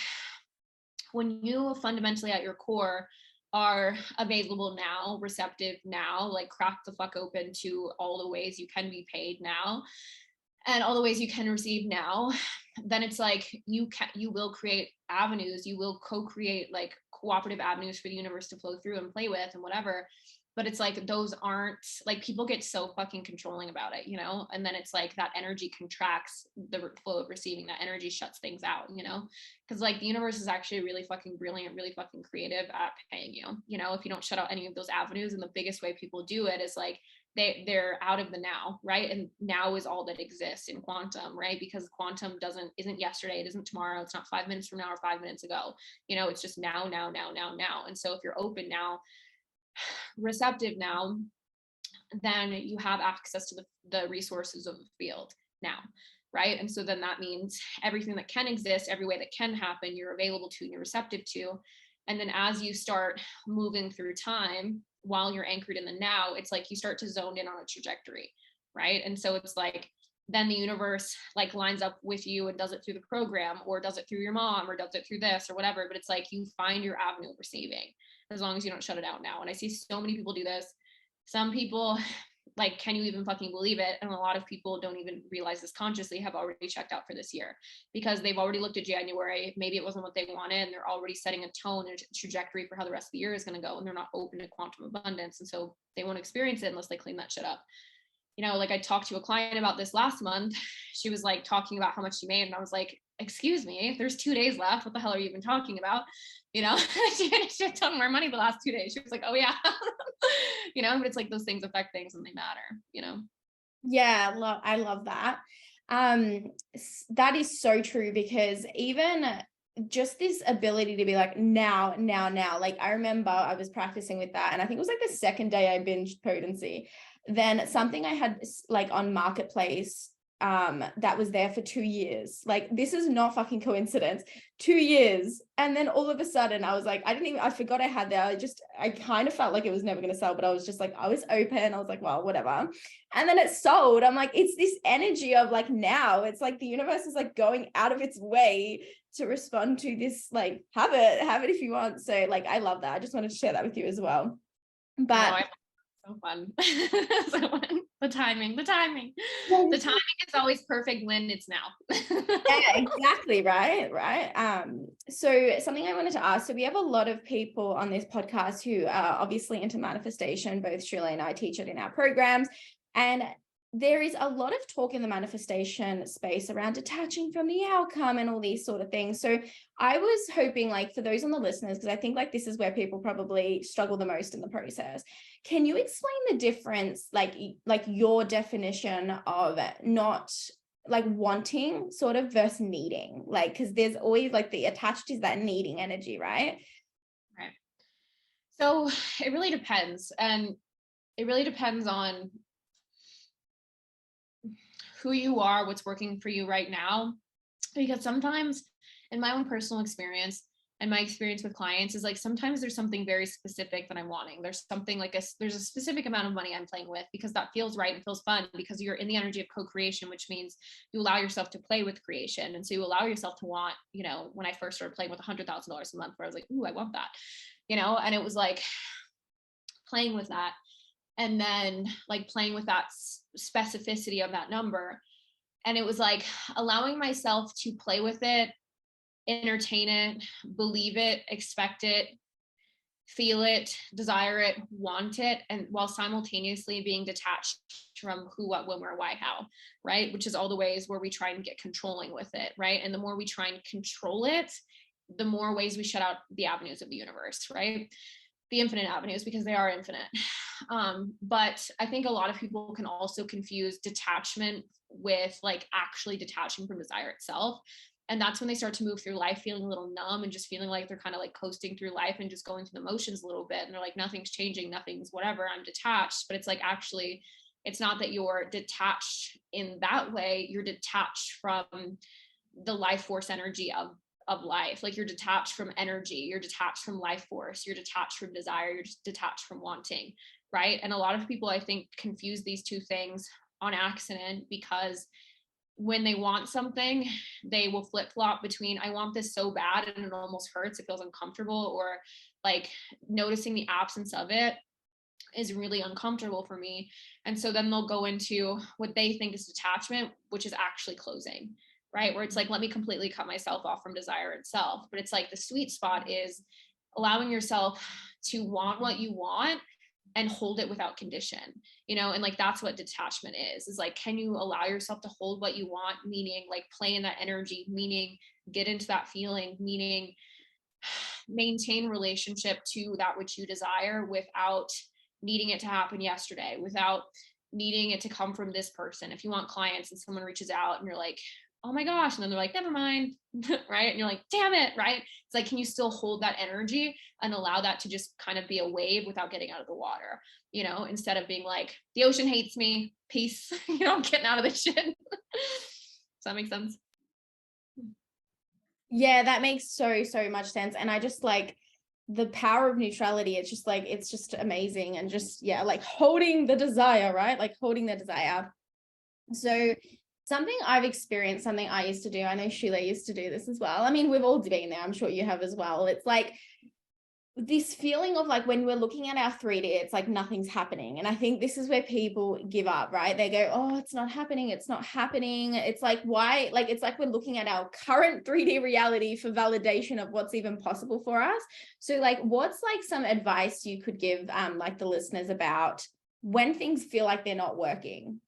when you fundamentally at your core are available now, receptive now, like crack the fuck open to all the ways you can be paid now and all the ways you can receive now, then it's like you will create avenues, you will co-create like cooperative avenues for the universe to flow through and play with and whatever. But it's like those aren't like people get so fucking controlling about it, you know. And then it's like that energy contracts the flow of receiving, that energy shuts things out, you know, because like the universe is actually really fucking brilliant, really fucking creative at paying you, you know, if you don't shut out any of those avenues. And the biggest way people do it is like they're out of the now, right? And now is all that exists in quantum, right? Because quantum isn't yesterday, it isn't tomorrow, it's not 5 minutes from now or 5 minutes ago, you know. It's just now, now, now, now, now. And so if you're open now, receptive now, then you have access to the resources of the field now, right? And so then that means everything that can exist, every way that can happen, you're available to and you're receptive to. And then as you start moving through time while you're anchored in the now, it's like you start to zone in on a trajectory, right? And so it's like then the universe like lines up with you and does it through the program or does it through your mom or does it through this or whatever. But it's like you find your avenue of receiving as long as you don't shut it out now. And I see so many people do this. Some people like, can you even fucking believe it? And a lot of people don't even realize this consciously, have already checked out for this year because they've already looked at January. Maybe it wasn't what they wanted and they're already setting a tone and a trajectory for how the rest of the year is going to go. And they're not open to quantum abundance. And so they won't experience it unless they clean that shit up. You know, like I talked to a client about this last month. She was like talking about how much she made. And I was like, excuse me, there's 2 days left. What the hell are you even talking about? You know, she made a shit ton more money the last 2 days. She was like, oh yeah. You know, but it's like those things affect things and they matter, you know? Yeah, I love that. That is so true because even just this ability to be like, now. Like, I remember I was practicing with that, and I think it was like the second day I binged potency. Then something I had like on Marketplace, that was there for 2 years. Like, this is not fucking coincidence. 2 years. And then all of a sudden I was like, I forgot I had that. I kind of felt like it was never going to sell, but I was just like, I was open. I was like, well, whatever. And then it sold. I'm like, it's this energy of like, now it's like the universe is like going out of its way to respond to this, like, have it if you want. So like, I love that. I just wanted to share that with you as well. But so fun. So fun. The timing is always perfect when it's now. Yeah, exactly. Right. So something I wanted to ask, so we have a lot of people on this podcast who are obviously into manifestation. Both Shirley and I teach it in our programs, and there is a lot of talk in the manifestation space around detaching from the outcome and all these sort of things. So I was hoping, like, for those on the listeners, because I think like this is where people probably struggle the most in the process. Can you explain the difference, like your definition of not like wanting sort of versus needing? Like, because there's always like the attached is that needing energy, right? Right. So it really depends. And it really depends on who you are, what's working for you right now. Because sometimes, in my own personal experience and my experience with clients, is like sometimes there's something very specific that I'm wanting. There's something like there's a specific amount of money I'm playing with because that feels right and feels fun, because you're in the energy of co-creation, which means you allow yourself to play with creation. And so you allow yourself to want, when I first started playing with $100,000 a month, where I was like, ooh, I want that, and it was like playing with that. And then like playing with that specificity of that number. And it was like allowing myself to play with it, entertain it, believe it, expect it, feel it, desire it, want it, and while simultaneously being detached from who, what, when, where, why, how, right? Which is all the ways where we try and get controlling with it, right? And the more we try and control it, the more ways we shut out the avenues of the universe, right? The infinite avenues, because they are infinite. But I think a lot of people can also confuse detachment with like actually detaching from desire itself. And that's when they start to move through life feeling a little numb and just feeling like they're kind of like coasting through life and just going through the motions a little bit. And they're like, nothing's changing, nothing's whatever, I'm detached. But it's like, actually, it's not that you're detached in that way. You're detached from the life force energy of life. Like, you're detached from energy, you're detached from life force, you're detached from desire, you're just detached from wanting, right? And a lot of people, I think, confuse these two things on accident, because when they want something, they will flip-flop between, I want this so bad and it almost hurts, it feels uncomfortable, or like noticing the absence of it is really uncomfortable for me. And so then they'll go into what they think is detachment, which is actually closing, right? Where it's like, let me completely cut myself off from desire itself. But it's like the sweet spot is allowing yourself to want what you want and hold it without condition, and like that's what detachment is like, can you allow yourself to hold what you want, meaning like play in that energy, meaning get into that feeling, meaning maintain relationship to that which you desire without needing it to happen yesterday, without needing it to come from this person. If you want clients and someone reaches out and you're like, oh my gosh, and then they're like, never mind, right? And you're like, damn it, right? It's like, can you still hold that energy and allow that to just kind of be a wave without getting out of the water, instead of being like, the ocean hates me, peace, I'm getting out of this shit. Does that make sense? Yeah, that makes so much sense. And I just like the power of neutrality. It's just like, it's just amazing. And just, yeah, like holding the desire, right? Like holding the desire. So something I've experienced, something I used to do, I know Sheila used to do this as well. I mean, we've all been there. I'm sure you have as well. It's like this feeling of like when we're looking at our 3D, it's like nothing's happening. And I think this is where people give up, right? They go, oh, it's not happening. It's not happening. It's like, why? Like, it's like we're looking at our current 3D reality for validation of what's even possible for us. So like, what's like some advice you could give like the listeners about when things feel like they're not working?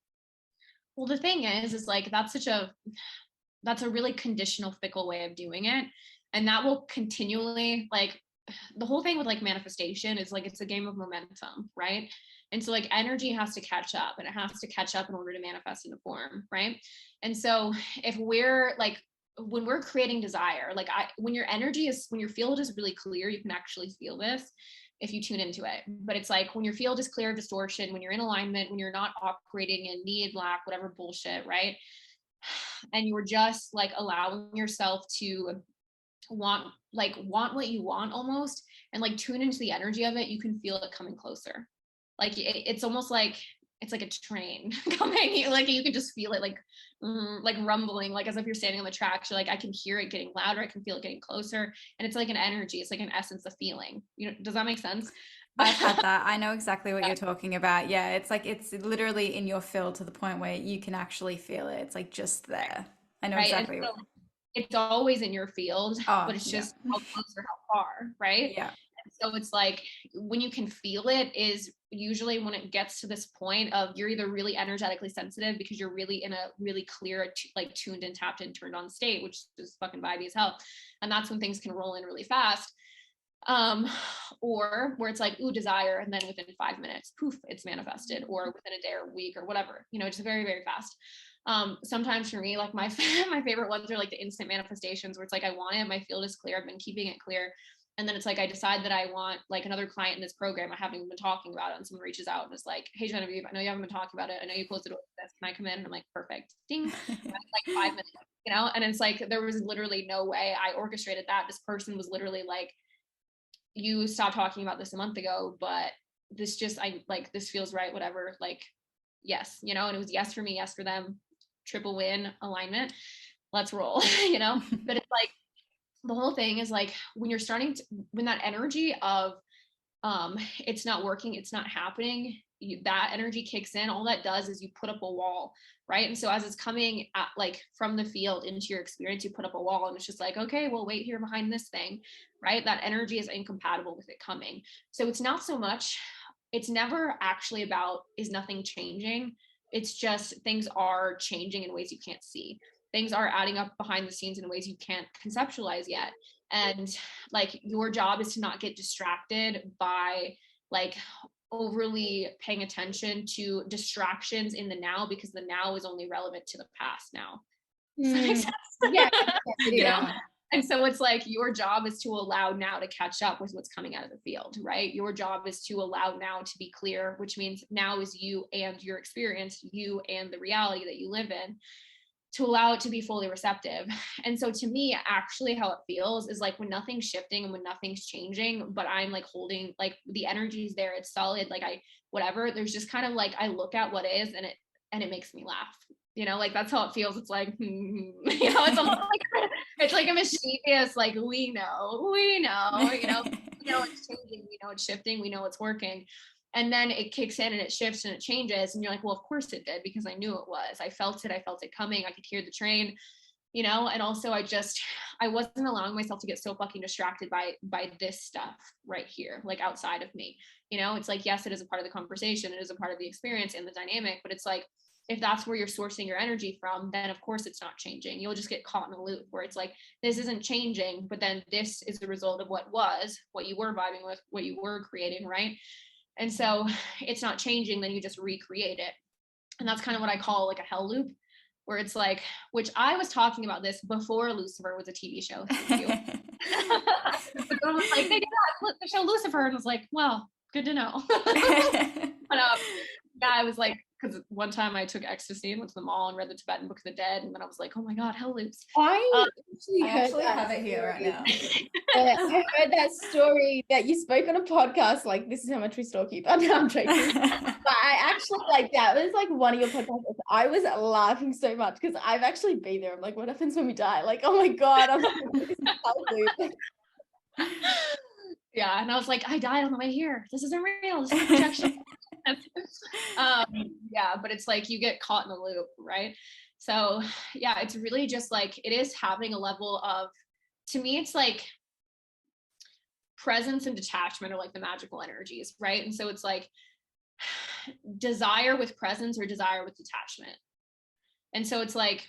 Well, the thing is like, that's a really conditional, fickle way of doing it. And that will continually, like, the whole thing with like manifestation is like, it's a game of momentum, right? And so like energy has to catch up, and it has to catch up in order to manifest into form, right? And so if we're like when we're creating desire, like when your field is really clear, you can actually feel this if you tune into it. But it's like when your field is clear of distortion, when you're in alignment, when you're not operating in need, lack, whatever bullshit, right? And you're just like allowing yourself to want what you want almost, and like tune into the energy of it, you can feel it coming closer. Like it's almost like it's like a train coming, like you can just feel it like rumbling, like as if you're standing on the tracks. You're like, I can hear it getting louder, I can feel it getting closer, and it's like an energy, it's like an essence of feeling, you know. Does that make sense? I've had that. I know exactly what you're talking about. Yeah, it's like it's literally in your field to the point where you can actually feel it. It's like just there. I know Right. And exactly so what. it's always in your field, Oh, but it's yeah. just how close or how far, right? Yeah. So it's like when you can feel it is usually when it gets to this point of you're either really energetically sensitive because you're really in a really clear, like tuned and tapped and turned on state, which is fucking vibey as hell. And that's when things can roll in really fast. Or where it's like, ooh, desire. And then within 5 minutes, poof, it's manifested, or within a day or a week or whatever, you know, it's very, very fast. Sometimes for me, like my favorite ones are like the instant manifestations where it's like, I want it, my field is clear, I've been keeping it clear. And then it's like, I decide that I want like another client in this program. I haven't even been talking about it. And someone reaches out and is like, hey, Genevieve, I know you haven't been talking about it. I know you closed the door with this. Can I come in? And I'm like, perfect. Ding. Like 5 minutes, you know? And it's like, there was literally no way I orchestrated that. This person was literally like, you stopped talking about this a month ago, but this just, I like, this feels right, whatever. Like, yes, you know? And it was yes for me, yes for them, triple win alignment. Let's roll, you know? But it's like, the whole thing is like when you're starting to, when that energy of it's not working, it's not happening, that energy kicks in, all that does is you put up a wall, right? And so as it's coming at, like from the field into your experience, you put up a wall and it's just like, okay, well, wait here behind this thing, right? That energy is incompatible with it coming. So it's not so much, it's never actually about, is nothing changing? It's just things are changing in ways you can't see. Things are adding up behind the scenes in ways you can't conceptualize yet. And like your job is to not get distracted by like overly paying attention to distractions in the now, because the now is only relevant to the past now. Does that make sense? Yeah. You know? And so it's like your job is to allow now to catch up with what's coming out of the field, right? Your job is to allow now to be clear, which means now is you and your experience, you and the reality that you live in, to allow it to be fully receptive. And so to me, actually how it feels is like when nothing's shifting and when nothing's changing, but I'm like holding, like the energy's there, it's solid, like whatever, there's just kind of like, I look at what is and it makes me laugh. You know, like that's how it feels. It's like, you know, it's almost like, it's like a mischievous, like, we know, you know, it's changing, we know it's shifting, we know it's working. And then it kicks in and it shifts and it changes. And you're like, well, of course it did, because I knew it was. I felt it coming. I could hear the train, you know? And also I wasn't allowing myself to get so fucking distracted by this stuff right here, like outside of me. You know, it's like, yes, it is a part of the conversation. It is a part of the experience and the dynamic, but it's like, if that's where you're sourcing your energy from, then of course it's not changing. You'll just get caught in a loop where it's like, this isn't changing, but then this is the result of what you were vibing with, what you were creating, right? And so it's not changing, then you just recreate it. And that's kind of what I call like a hell loop, where it's like, which I was talking about this before Lucifer was a TV show. Thank you. But someone was like, they did the show Lucifer. And I was like, well, good to know. But yeah, I was like, because one time I took ecstasy and went to the mall and read the Tibetan Book of the Dead, and then I was like, oh my God, hell loops. I actually have it here right now. I heard that story that you spoke on a podcast, like, this is how much we stalk you. But no, I'm joking. But I actually, like, that was like one of your podcasts. I was laughing so much because I've actually been there. I'm like, what happens when we die? Like, oh my God, I'm like, this is hell loop. Yeah, and I was like, I died on the way here. This isn't real. This is projection. Yeah, but it's like you get caught in the loop, right? So yeah, it's really just like, it is having a level of, to me, it's like presence and detachment are like the magical energies, right? And so it's like desire with presence or desire with detachment. And so it's like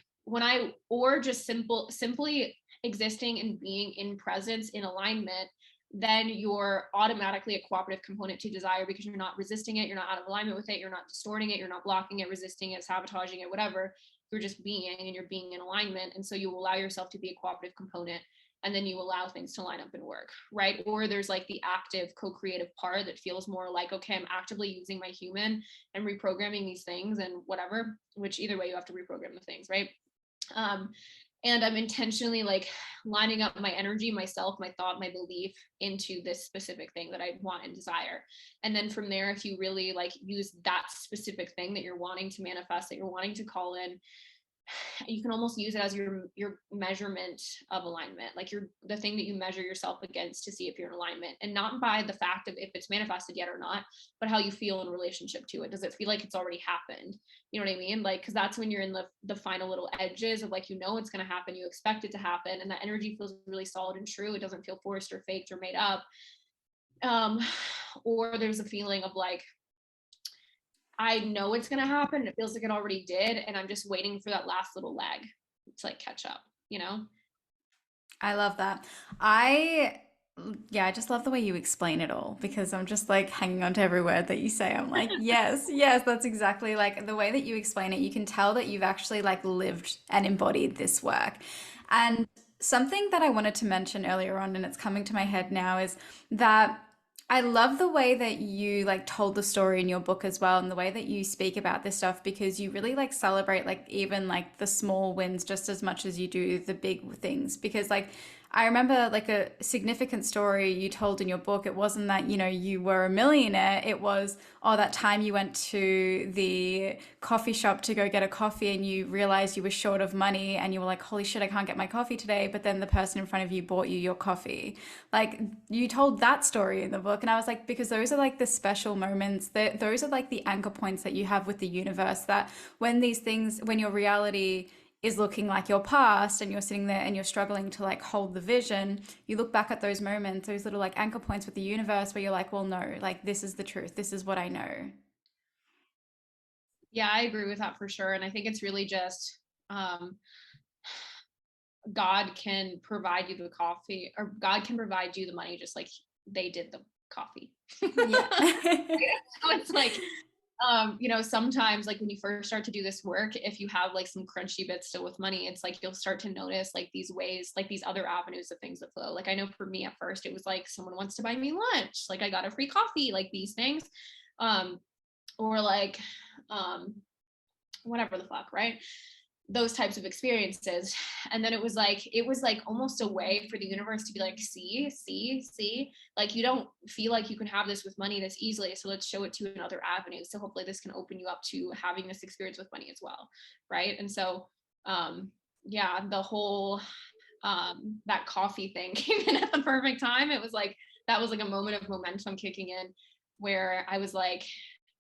or just simply existing and being in presence, in alignment, then you're automatically a cooperative component to desire, because you're not resisting it, you're not out of alignment with it, you're not distorting it, you're not blocking it, resisting it, sabotaging it, whatever. you're just being, and you're being in alignment. And so you allow yourself to be a cooperative component, and then you allow things to line up and work, right? Or there's like the active co-creative part that feels more like, okay, I'm actively using my human and reprogramming these things and whatever, which either way you have to reprogram the things, right? And I'm intentionally like lining up my energy, myself, my thought, my belief into this specific thing that I want and desire. And then from there, if you really like use that specific thing that you're wanting to manifest, that you're wanting to call in, you can almost use it as your measurement of alignment, like the thing that you measure yourself against to see if you're in alignment, and not by the fact of if it's manifested yet or not, but how you feel in relationship to it. Does it feel like it's already happened? You know what I mean? Like, because that's when you're in the final little edges of like, you know, it's going to happen, you expect it to happen, and that energy feels really solid and true. It doesn't feel forced or faked or made up. Or there's a feeling of like, I know it's going to happen. It feels like it already did. And I'm just waiting for that last little leg to like catch up, you know? I love that. Yeah, I just love the way you explain it all because I'm just like hanging on to every word that you say. I'm like, yes, yes, that's exactly like the way that you explain it. You can tell that you've actually like lived and embodied this work. And something that I wanted to mention earlier on, and it's coming to my head now, is that I love the way that you like told the story in your book as well, and the way that you speak about this stuff because you really like celebrate like even like the small wins just as much as you do the big things. Because like I remember like a significant story you told in your book. It wasn't that, you know, you were a millionaire. It was, oh, that time you went to the coffee shop to go get a coffee and you realized you were short of money and you were like, holy shit, I can't get my coffee today. But then the person in front of you bought you your coffee. Like you told that story in the book. And I was like, because those are like the special moments that those are like the anchor points that you have with the universe, that when these things, when your reality is looking like your past and you're sitting there and you're struggling to like hold the vision, you look back at those moments, those little like anchor points with the universe where you're like, well, no, like this is the truth. This is what I know. Yeah, I agree with that for sure. And I think it's really just, um, God can provide you the coffee, or God can provide you the money just like they did the coffee. Yeah. So it's like, you know, sometimes like when you first start to do this work, if you have like some crunchy bits still with money, it's like you'll start to notice like these ways, like these other avenues of things that flow. Like I know for me at first it was like someone wants to buy me lunch, like I got a free coffee, like these things. um or like whatever the fuck, right? Those types of experiences. And then it was like almost a way for the universe to be like, see, like you don't feel like you can have this with money this easily, so let's show it to you in other avenues, so hopefully this can open you up to having this experience with money as well, right? And so yeah, the whole that coffee thing came in at the perfect time. It was like that was like a moment of momentum kicking in, where I was like,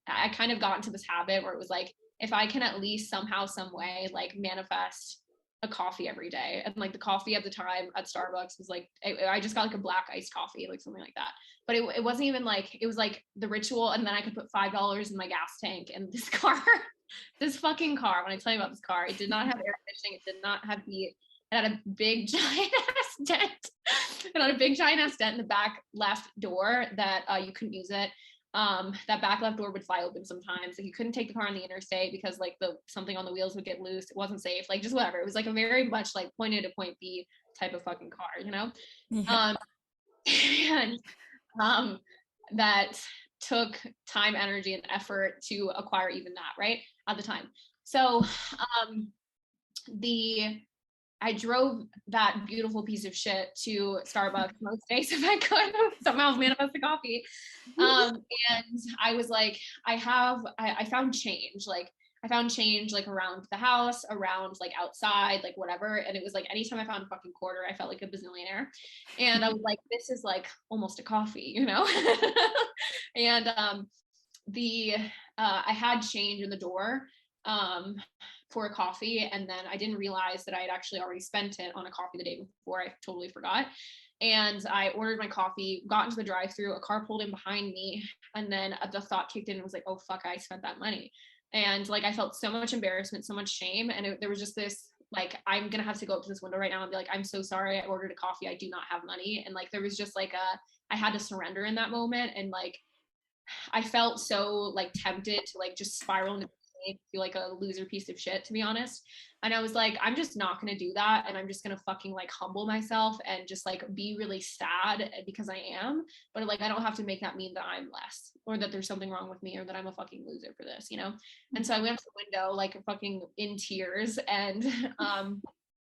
I kind of got into this habit where it was like, if I can at least somehow, some way, like manifest a coffee every day. And like the coffee at the time at Starbucks was like, I just got like a black iced coffee, like something like that. But it wasn't even like, it was like the ritual. And then I could put $5 in my gas tank. And this car, this fucking car, when I tell you about this car, it did not have air conditioning. It did not have heat. It had a big giant ass dent. It had a big giant ass dent in the back left door that you couldn't use it. That back left door would fly open sometimes. Like you couldn't take the car on the interstate because like something on the wheels would get loose. It wasn't safe. Like just whatever. It was like a very much like point A to point B type of fucking car, you know? Yeah. And that took time, energy, and effort to acquire even that, right? At the time. So the I drove that beautiful piece of shit to Starbucks most days if I could somehow manifest the coffee. And I was like, I found change. Like I found change like around the house, around like outside, like whatever. And it was like anytime I found a fucking quarter, I felt like a bazillionaire. And I was like, this is like almost a coffee, you know? And I had change in the door. For a coffee, and then I didn't realize that I had actually already spent it on a coffee the day before. I totally forgot. And I ordered my coffee, got into the drive-through, a car pulled in behind me, and then the thought kicked in and was like, oh fuck, I spent that money. And like I felt so much embarrassment, so much shame, and there was just this like, I'm gonna have to go up to this window right now and be like, I'm so sorry, I ordered a coffee, I do not have money. And like there was just like I had to surrender in that moment. And like I felt so like tempted to like just spiral into me feel like a loser piece of shit, to be honest. And I was like, I'm just not going to do that. And I'm just going to fucking like humble myself and just like be really sad because I am. But like, I don't have to make that mean that I'm less or that there's something wrong with me or that I'm a fucking loser for this, you know? And so I went to the window, like fucking in tears. And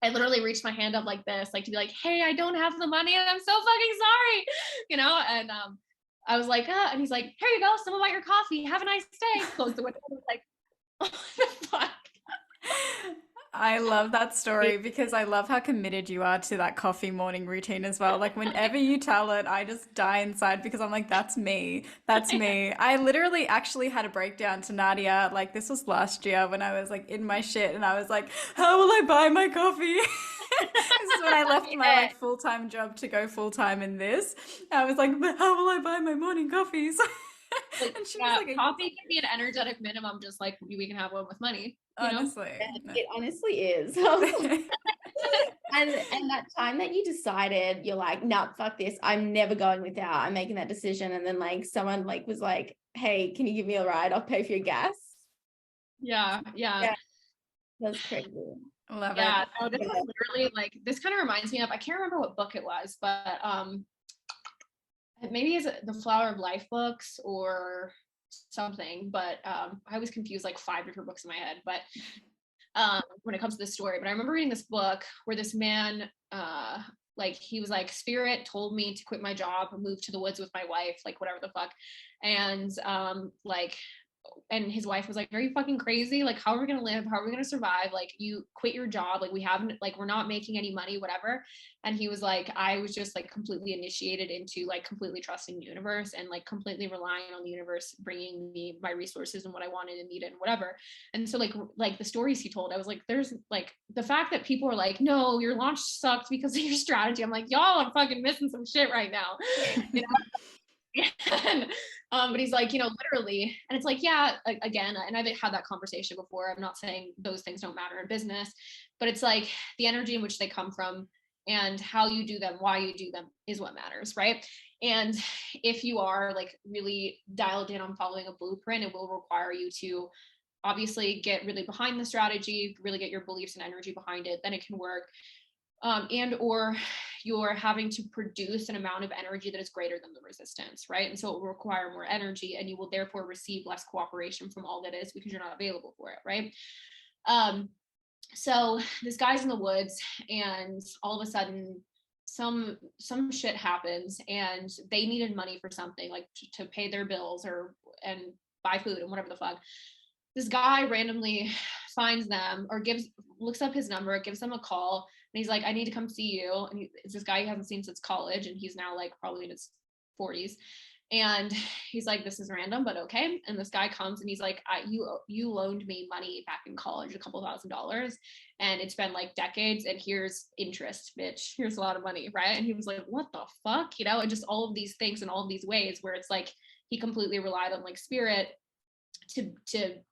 I literally reached my hand up like this, like to be like, hey, I don't have the money and I'm so fucking sorry, you know? And I was like, and he's like, here you go, some about your coffee. Have a nice day. Closed the window. I was like, what the fuck? I love that story because I love how committed you are to that coffee morning routine as well. Like whenever you tell it, I just die inside because I'm like, that's me. That's me. I literally actually had a breakdown to Nadia. Like this was last year when I was like in my shit and I was like, how will I buy my coffee? This is when I left my like full-time job to go full-time in this. I was like, but how will I buy my morning coffees? Like, And she yeah, was like, coffee can be an energetic minimum, just like we can have one with money, you know? honestly. It honestly is. And that time that you decided you're like, nah, fuck this, I'm never going without, I'm making that decision, and then like someone like was like, hey, can you give me a ride, I'll pay for your gas. Yeah. That's crazy. Love Yeah, it. no, this is literally like, this kind of reminds me of, I can't remember what book it was, but maybe is it the Flower of Life books or something, but I always confuse like 5 different books in my head, but when it comes to this story. But I remember reading this book where this man like he was like, spirit told me to quit my job and move to the woods with my wife, like whatever the fuck. And like, and his wife was like, are you fucking crazy? Like, how are we going to live? How are we going to survive? Like, you quit your job. Like, we haven't, like, we're not making any money, whatever. And he was like, I was just like completely initiated into like completely trusting the universe and like completely relying on the universe bringing me my resources and what I wanted and needed and whatever. And so like the stories he told, I was like, there's like the fact that people are like, no, your launch sucked because of your strategy. I'm like, y'all are fucking missing some shit right now. You know? And, but he's like, you know, literally, and it's like, yeah, again, and I've had that conversation before. I'm not saying those things don't matter in business, but it's like the energy in which they come from and how you do them, why you do them is what matters, right? And if you are like really dialed in on following a blueprint, it will require you to obviously get really behind the strategy, really get your beliefs and energy behind it, then it can work. And or you're having to produce an amount of energy that is greater than the resistance, right? And so it will require more energy and you will therefore receive less cooperation from all that is because you're not available for it, right? So this guy's in the woods and all of a sudden some shit happens and they needed money for something like to pay their bills or and buy food and whatever the fuck. This guy randomly finds them or looks up his number, gives them a call, and he's like, I need to come see you. And it's this guy he hasn't seen since college, and he's now like probably in his 40s. And he's like, this is random, but okay. And this guy comes and he's like, you loaned me money back in college, a couple $1,000s, and it's been like decades, and here's interest, bitch. Here's a lot of money, right? And he was like, what the fuck? You know, and just all of these things and all of these ways where it's like he completely relied on like spirit to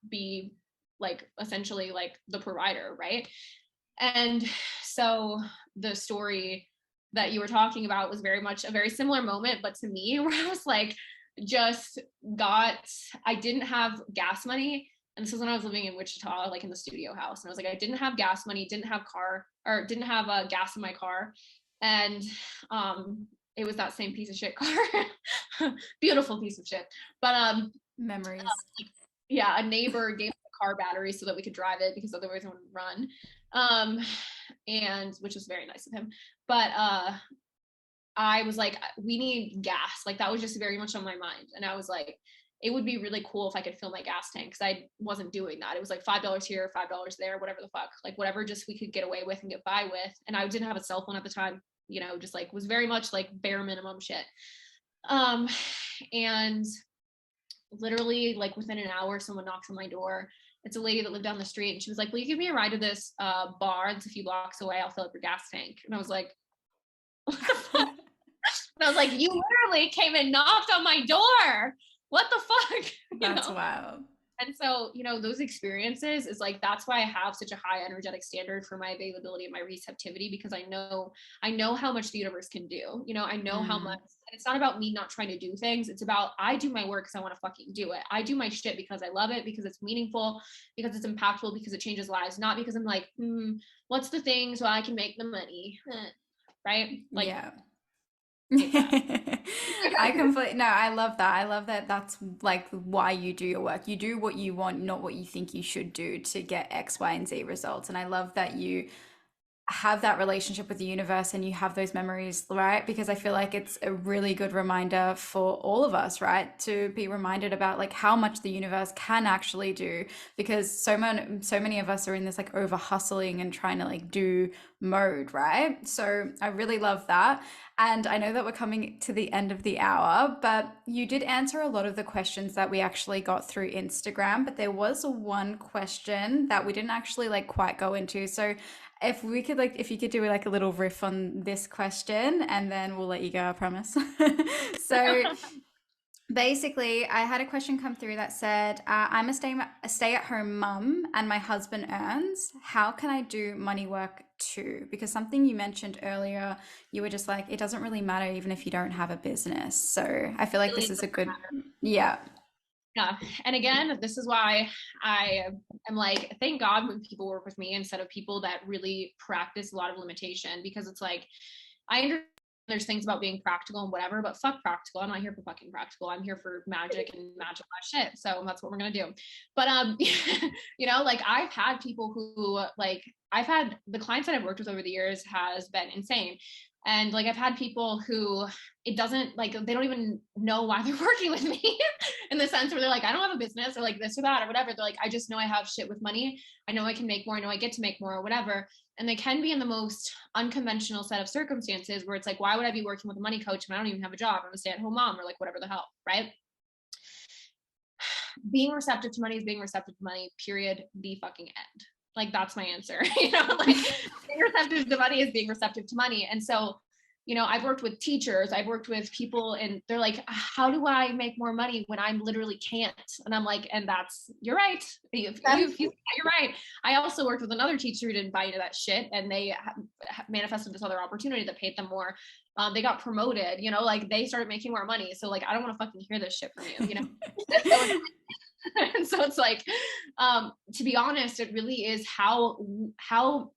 be like essentially like the provider, right? And so the story that you were talking about was very much a very similar moment, but to me, where I was like, I didn't have gas money. And this was when I was living in Wichita, like in the studio house. And I was like, I didn't have gas money, didn't have gas in my car. And it was that same piece of shit car. Beautiful piece of shit. But memories. Yeah, a neighbor gave us a car battery so that we could drive it because otherwise it wouldn't run. And which was very nice of him. But I was like, we need gas. Like that was just very much on my mind. And I was like, it would be really cool if I could fill my gas tank because I wasn't doing that. It was like $5 here, $5 there, whatever the fuck, like whatever just we could get away with and get by with. And I didn't have a cell phone at the time, you know, just like was very much like bare minimum shit. And literally like within an hour, someone knocks on my door. It's a lady that lived down the street and she was like, will you give me a ride to this bar that's a few blocks away? I'll fill up your gas tank. And I was like, what the fuck? And I was like, you literally came and knocked on my door. What the fuck? That's wild. And so, those experiences is like, that's why I have such a high energetic standard for my availability and my receptivity, because I know how much the universe can do. I know how much, Mm, and it's not about me not trying to do things. It's about, I do my work because I want to fucking do it. I do my shit because I love it, because it's meaningful, because it's impactful, because it changes lives, not because I'm like, what's the thing so I can make the money, right? Like, yeah. hate that. I completely no, I love that. I love that that's like why you do your work. You do what you want, not what you think you should do to get X, Y, and Z results. And I love that you have that relationship with the universe and you have those memories, right? Because I feel like it's a really good reminder for all of us, right? To be reminded about like how much the universe can actually do, because so many of us are in this like over hustling and trying to like do mode, right? So I really love that. And I know that we're coming to the end of the hour, but you did answer a lot of the questions that we actually got through Instagram, but there was one question that we didn't actually like quite go into. So if you could do like a little riff on this question and then we'll let you go, I promise. So basically, I had a question come through that said, I'm a stay-at-home mum and my husband earns. How can I do money work too? Because something you mentioned earlier, you were just like, it doesn't really matter even if you don't have a business. So I feel like Really this is a doesn't good, matter. yeah. Yeah. And again, this is why I am like, thank God when people work with me instead of people that really practice a lot of limitation, because it's like, I understand there's things about being practical and whatever, but fuck practical. I'm not here for fucking practical. I'm here for magic and magical shit. So that's what we're gonna do. But like I've had people who like I've had the clients that I've worked with over the years has been insane. And like I've had people who it doesn't like they don't even know why they're working with me in the sense where they're like, I don't have a business or like this or that or whatever. They're like, I just know I have shit with money. I know I can make more. I know I get to make more or whatever. And they can be in the most unconventional set of circumstances where it's like, why would I be working with a money coach when I don't even have a job? I'm a stay-at-home mom or like whatever the hell, right? Being receptive to money is being receptive to money, period, the fucking end. Like that's my answer. Like being receptive to money is being receptive to money. And so, I've worked with teachers, I've worked with people, and they're like, how do I make more money when I'm literally can't? And I'm like, and you're right. You're right. I also worked with another teacher who didn't buy into that shit, and they manifested this other opportunity that paid them more. They got promoted, like they started making more money. So like, I don't want to fucking hear this shit from you. So and so it's like, to be honest, it really is how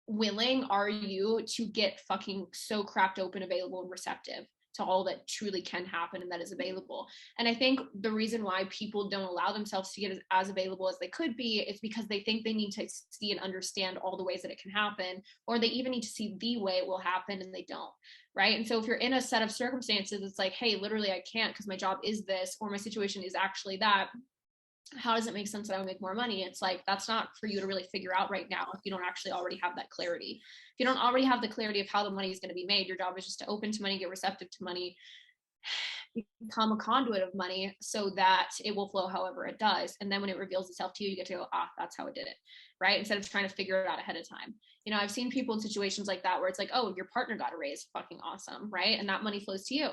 willing are you to get fucking so cracked open, available, and receptive to all that truly can happen and that is available. And I think the reason why people don't allow themselves to get as available as they could be is because they think they need to see and understand all the ways that it can happen, or they even need to see the way it will happen, and they don't. Right. And so if you're in a set of circumstances, it's like, hey, literally I can't because my job is this, or my situation is actually that. How does it make sense that I would make more money? It's like, that's not for you to really figure out right now if you don't actually already have that clarity. If you don't already have the clarity of how the money is going to be made, your job is just to open to money, get receptive to money, become a conduit of money so that it will flow however it does. And then when it reveals itself to you, you get to go, that's how it did it. Right. Instead of trying to figure it out ahead of time. I've seen people in situations like that where it's like, oh, your partner got a raise, fucking awesome. Right. And that money flows to you.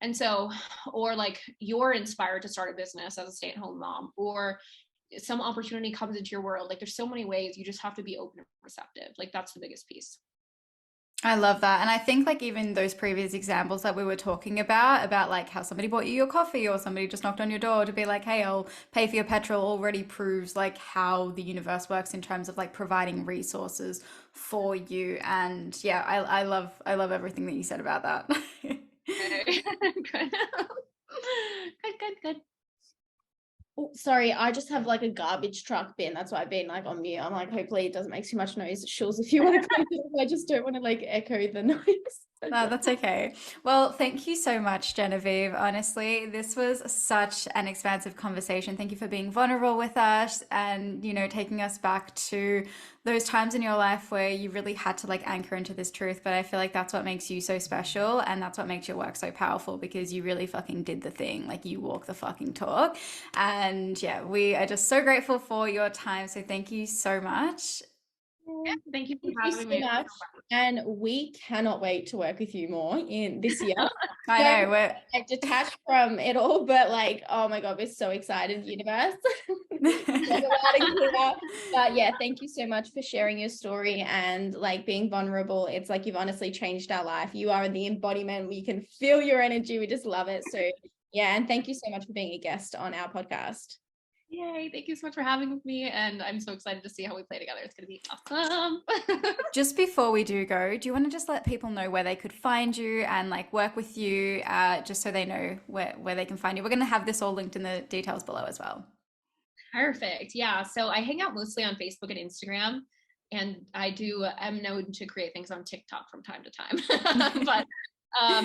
And so, or like you're inspired to start a business as a stay-at-home mom, or some opportunity comes into your world. Like there's so many ways. You just have to be open and receptive. Like that's the biggest piece. I love that. And I think like even those previous examples that we were talking about like how somebody bought you your coffee or somebody just knocked on your door to be like, hey, I'll pay for your petrol, already proves like how the universe works in terms of like providing resources for you. And yeah, I love everything that you said about that. Okay. Good. Good. Oh, sorry, I just have like a garbage truck bin. That's why I've been like on mute. I'm like, hopefully it doesn't make too much noise. Shulz, if you want to close it, I just don't want to like echo the noise. No, that's okay. Well, thank you so much, Genevieve. Honestly, this was such an expansive conversation. Thank you for being vulnerable with us and, taking us back to those times in your life where you really had to like anchor into this truth. But I feel like that's what makes you so special and that's what makes your work so powerful because you really fucking did the thing. Like you walk the fucking talk. And yeah, we are just so grateful for your time. So thank you so much. Yeah, thank you for Thank you having so me. much. And we cannot wait to work with you more in this year. I So, know. We're like detached from it all, but like, oh my God, we're so excited, universe. But yeah, thank you so much for sharing your story and like being vulnerable. It's like you've honestly changed our life. You are the embodiment. We can feel your energy. We just love it. So yeah, and thank you so much for being a guest on our podcast. Yay, thank you so much for having me. And I'm so excited to see how we play together. It's going to be awesome. Just before we do go, do you want to just let people know where they could find you and like work with you, just so they know where they can find you? We're going to have this all linked in the details below as well. Perfect. Yeah. So I hang out mostly on Facebook and Instagram, and I'm known to create things on TikTok from time to time. But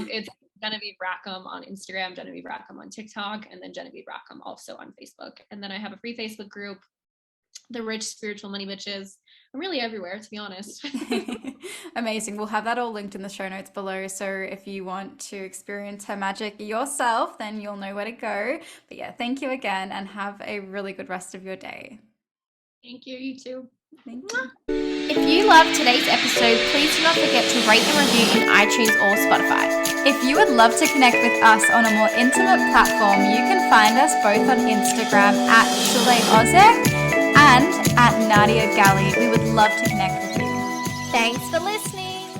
it's Genevieve Rackham on Instagram, Genevieve Rackham on TikTok, and then Genevieve Rackham also on Facebook. And then I have a free Facebook group, The Rich Spiritual Money Bitches. I'm really everywhere, to be honest. Amazing. We'll have that all linked in the show notes below. So if you want to experience her magic yourself, then you'll know where to go. But yeah, thank you again and have a really good rest of your day. Thank you. You too. Thank you. If you loved today's episode, please do not forget to rate and review in iTunes or Spotify. If you would love to connect with us on a more intimate platform, you can find us both on Instagram at Shule Ozek and at Nadia Gali. We would love to connect with you. Thanks for listening.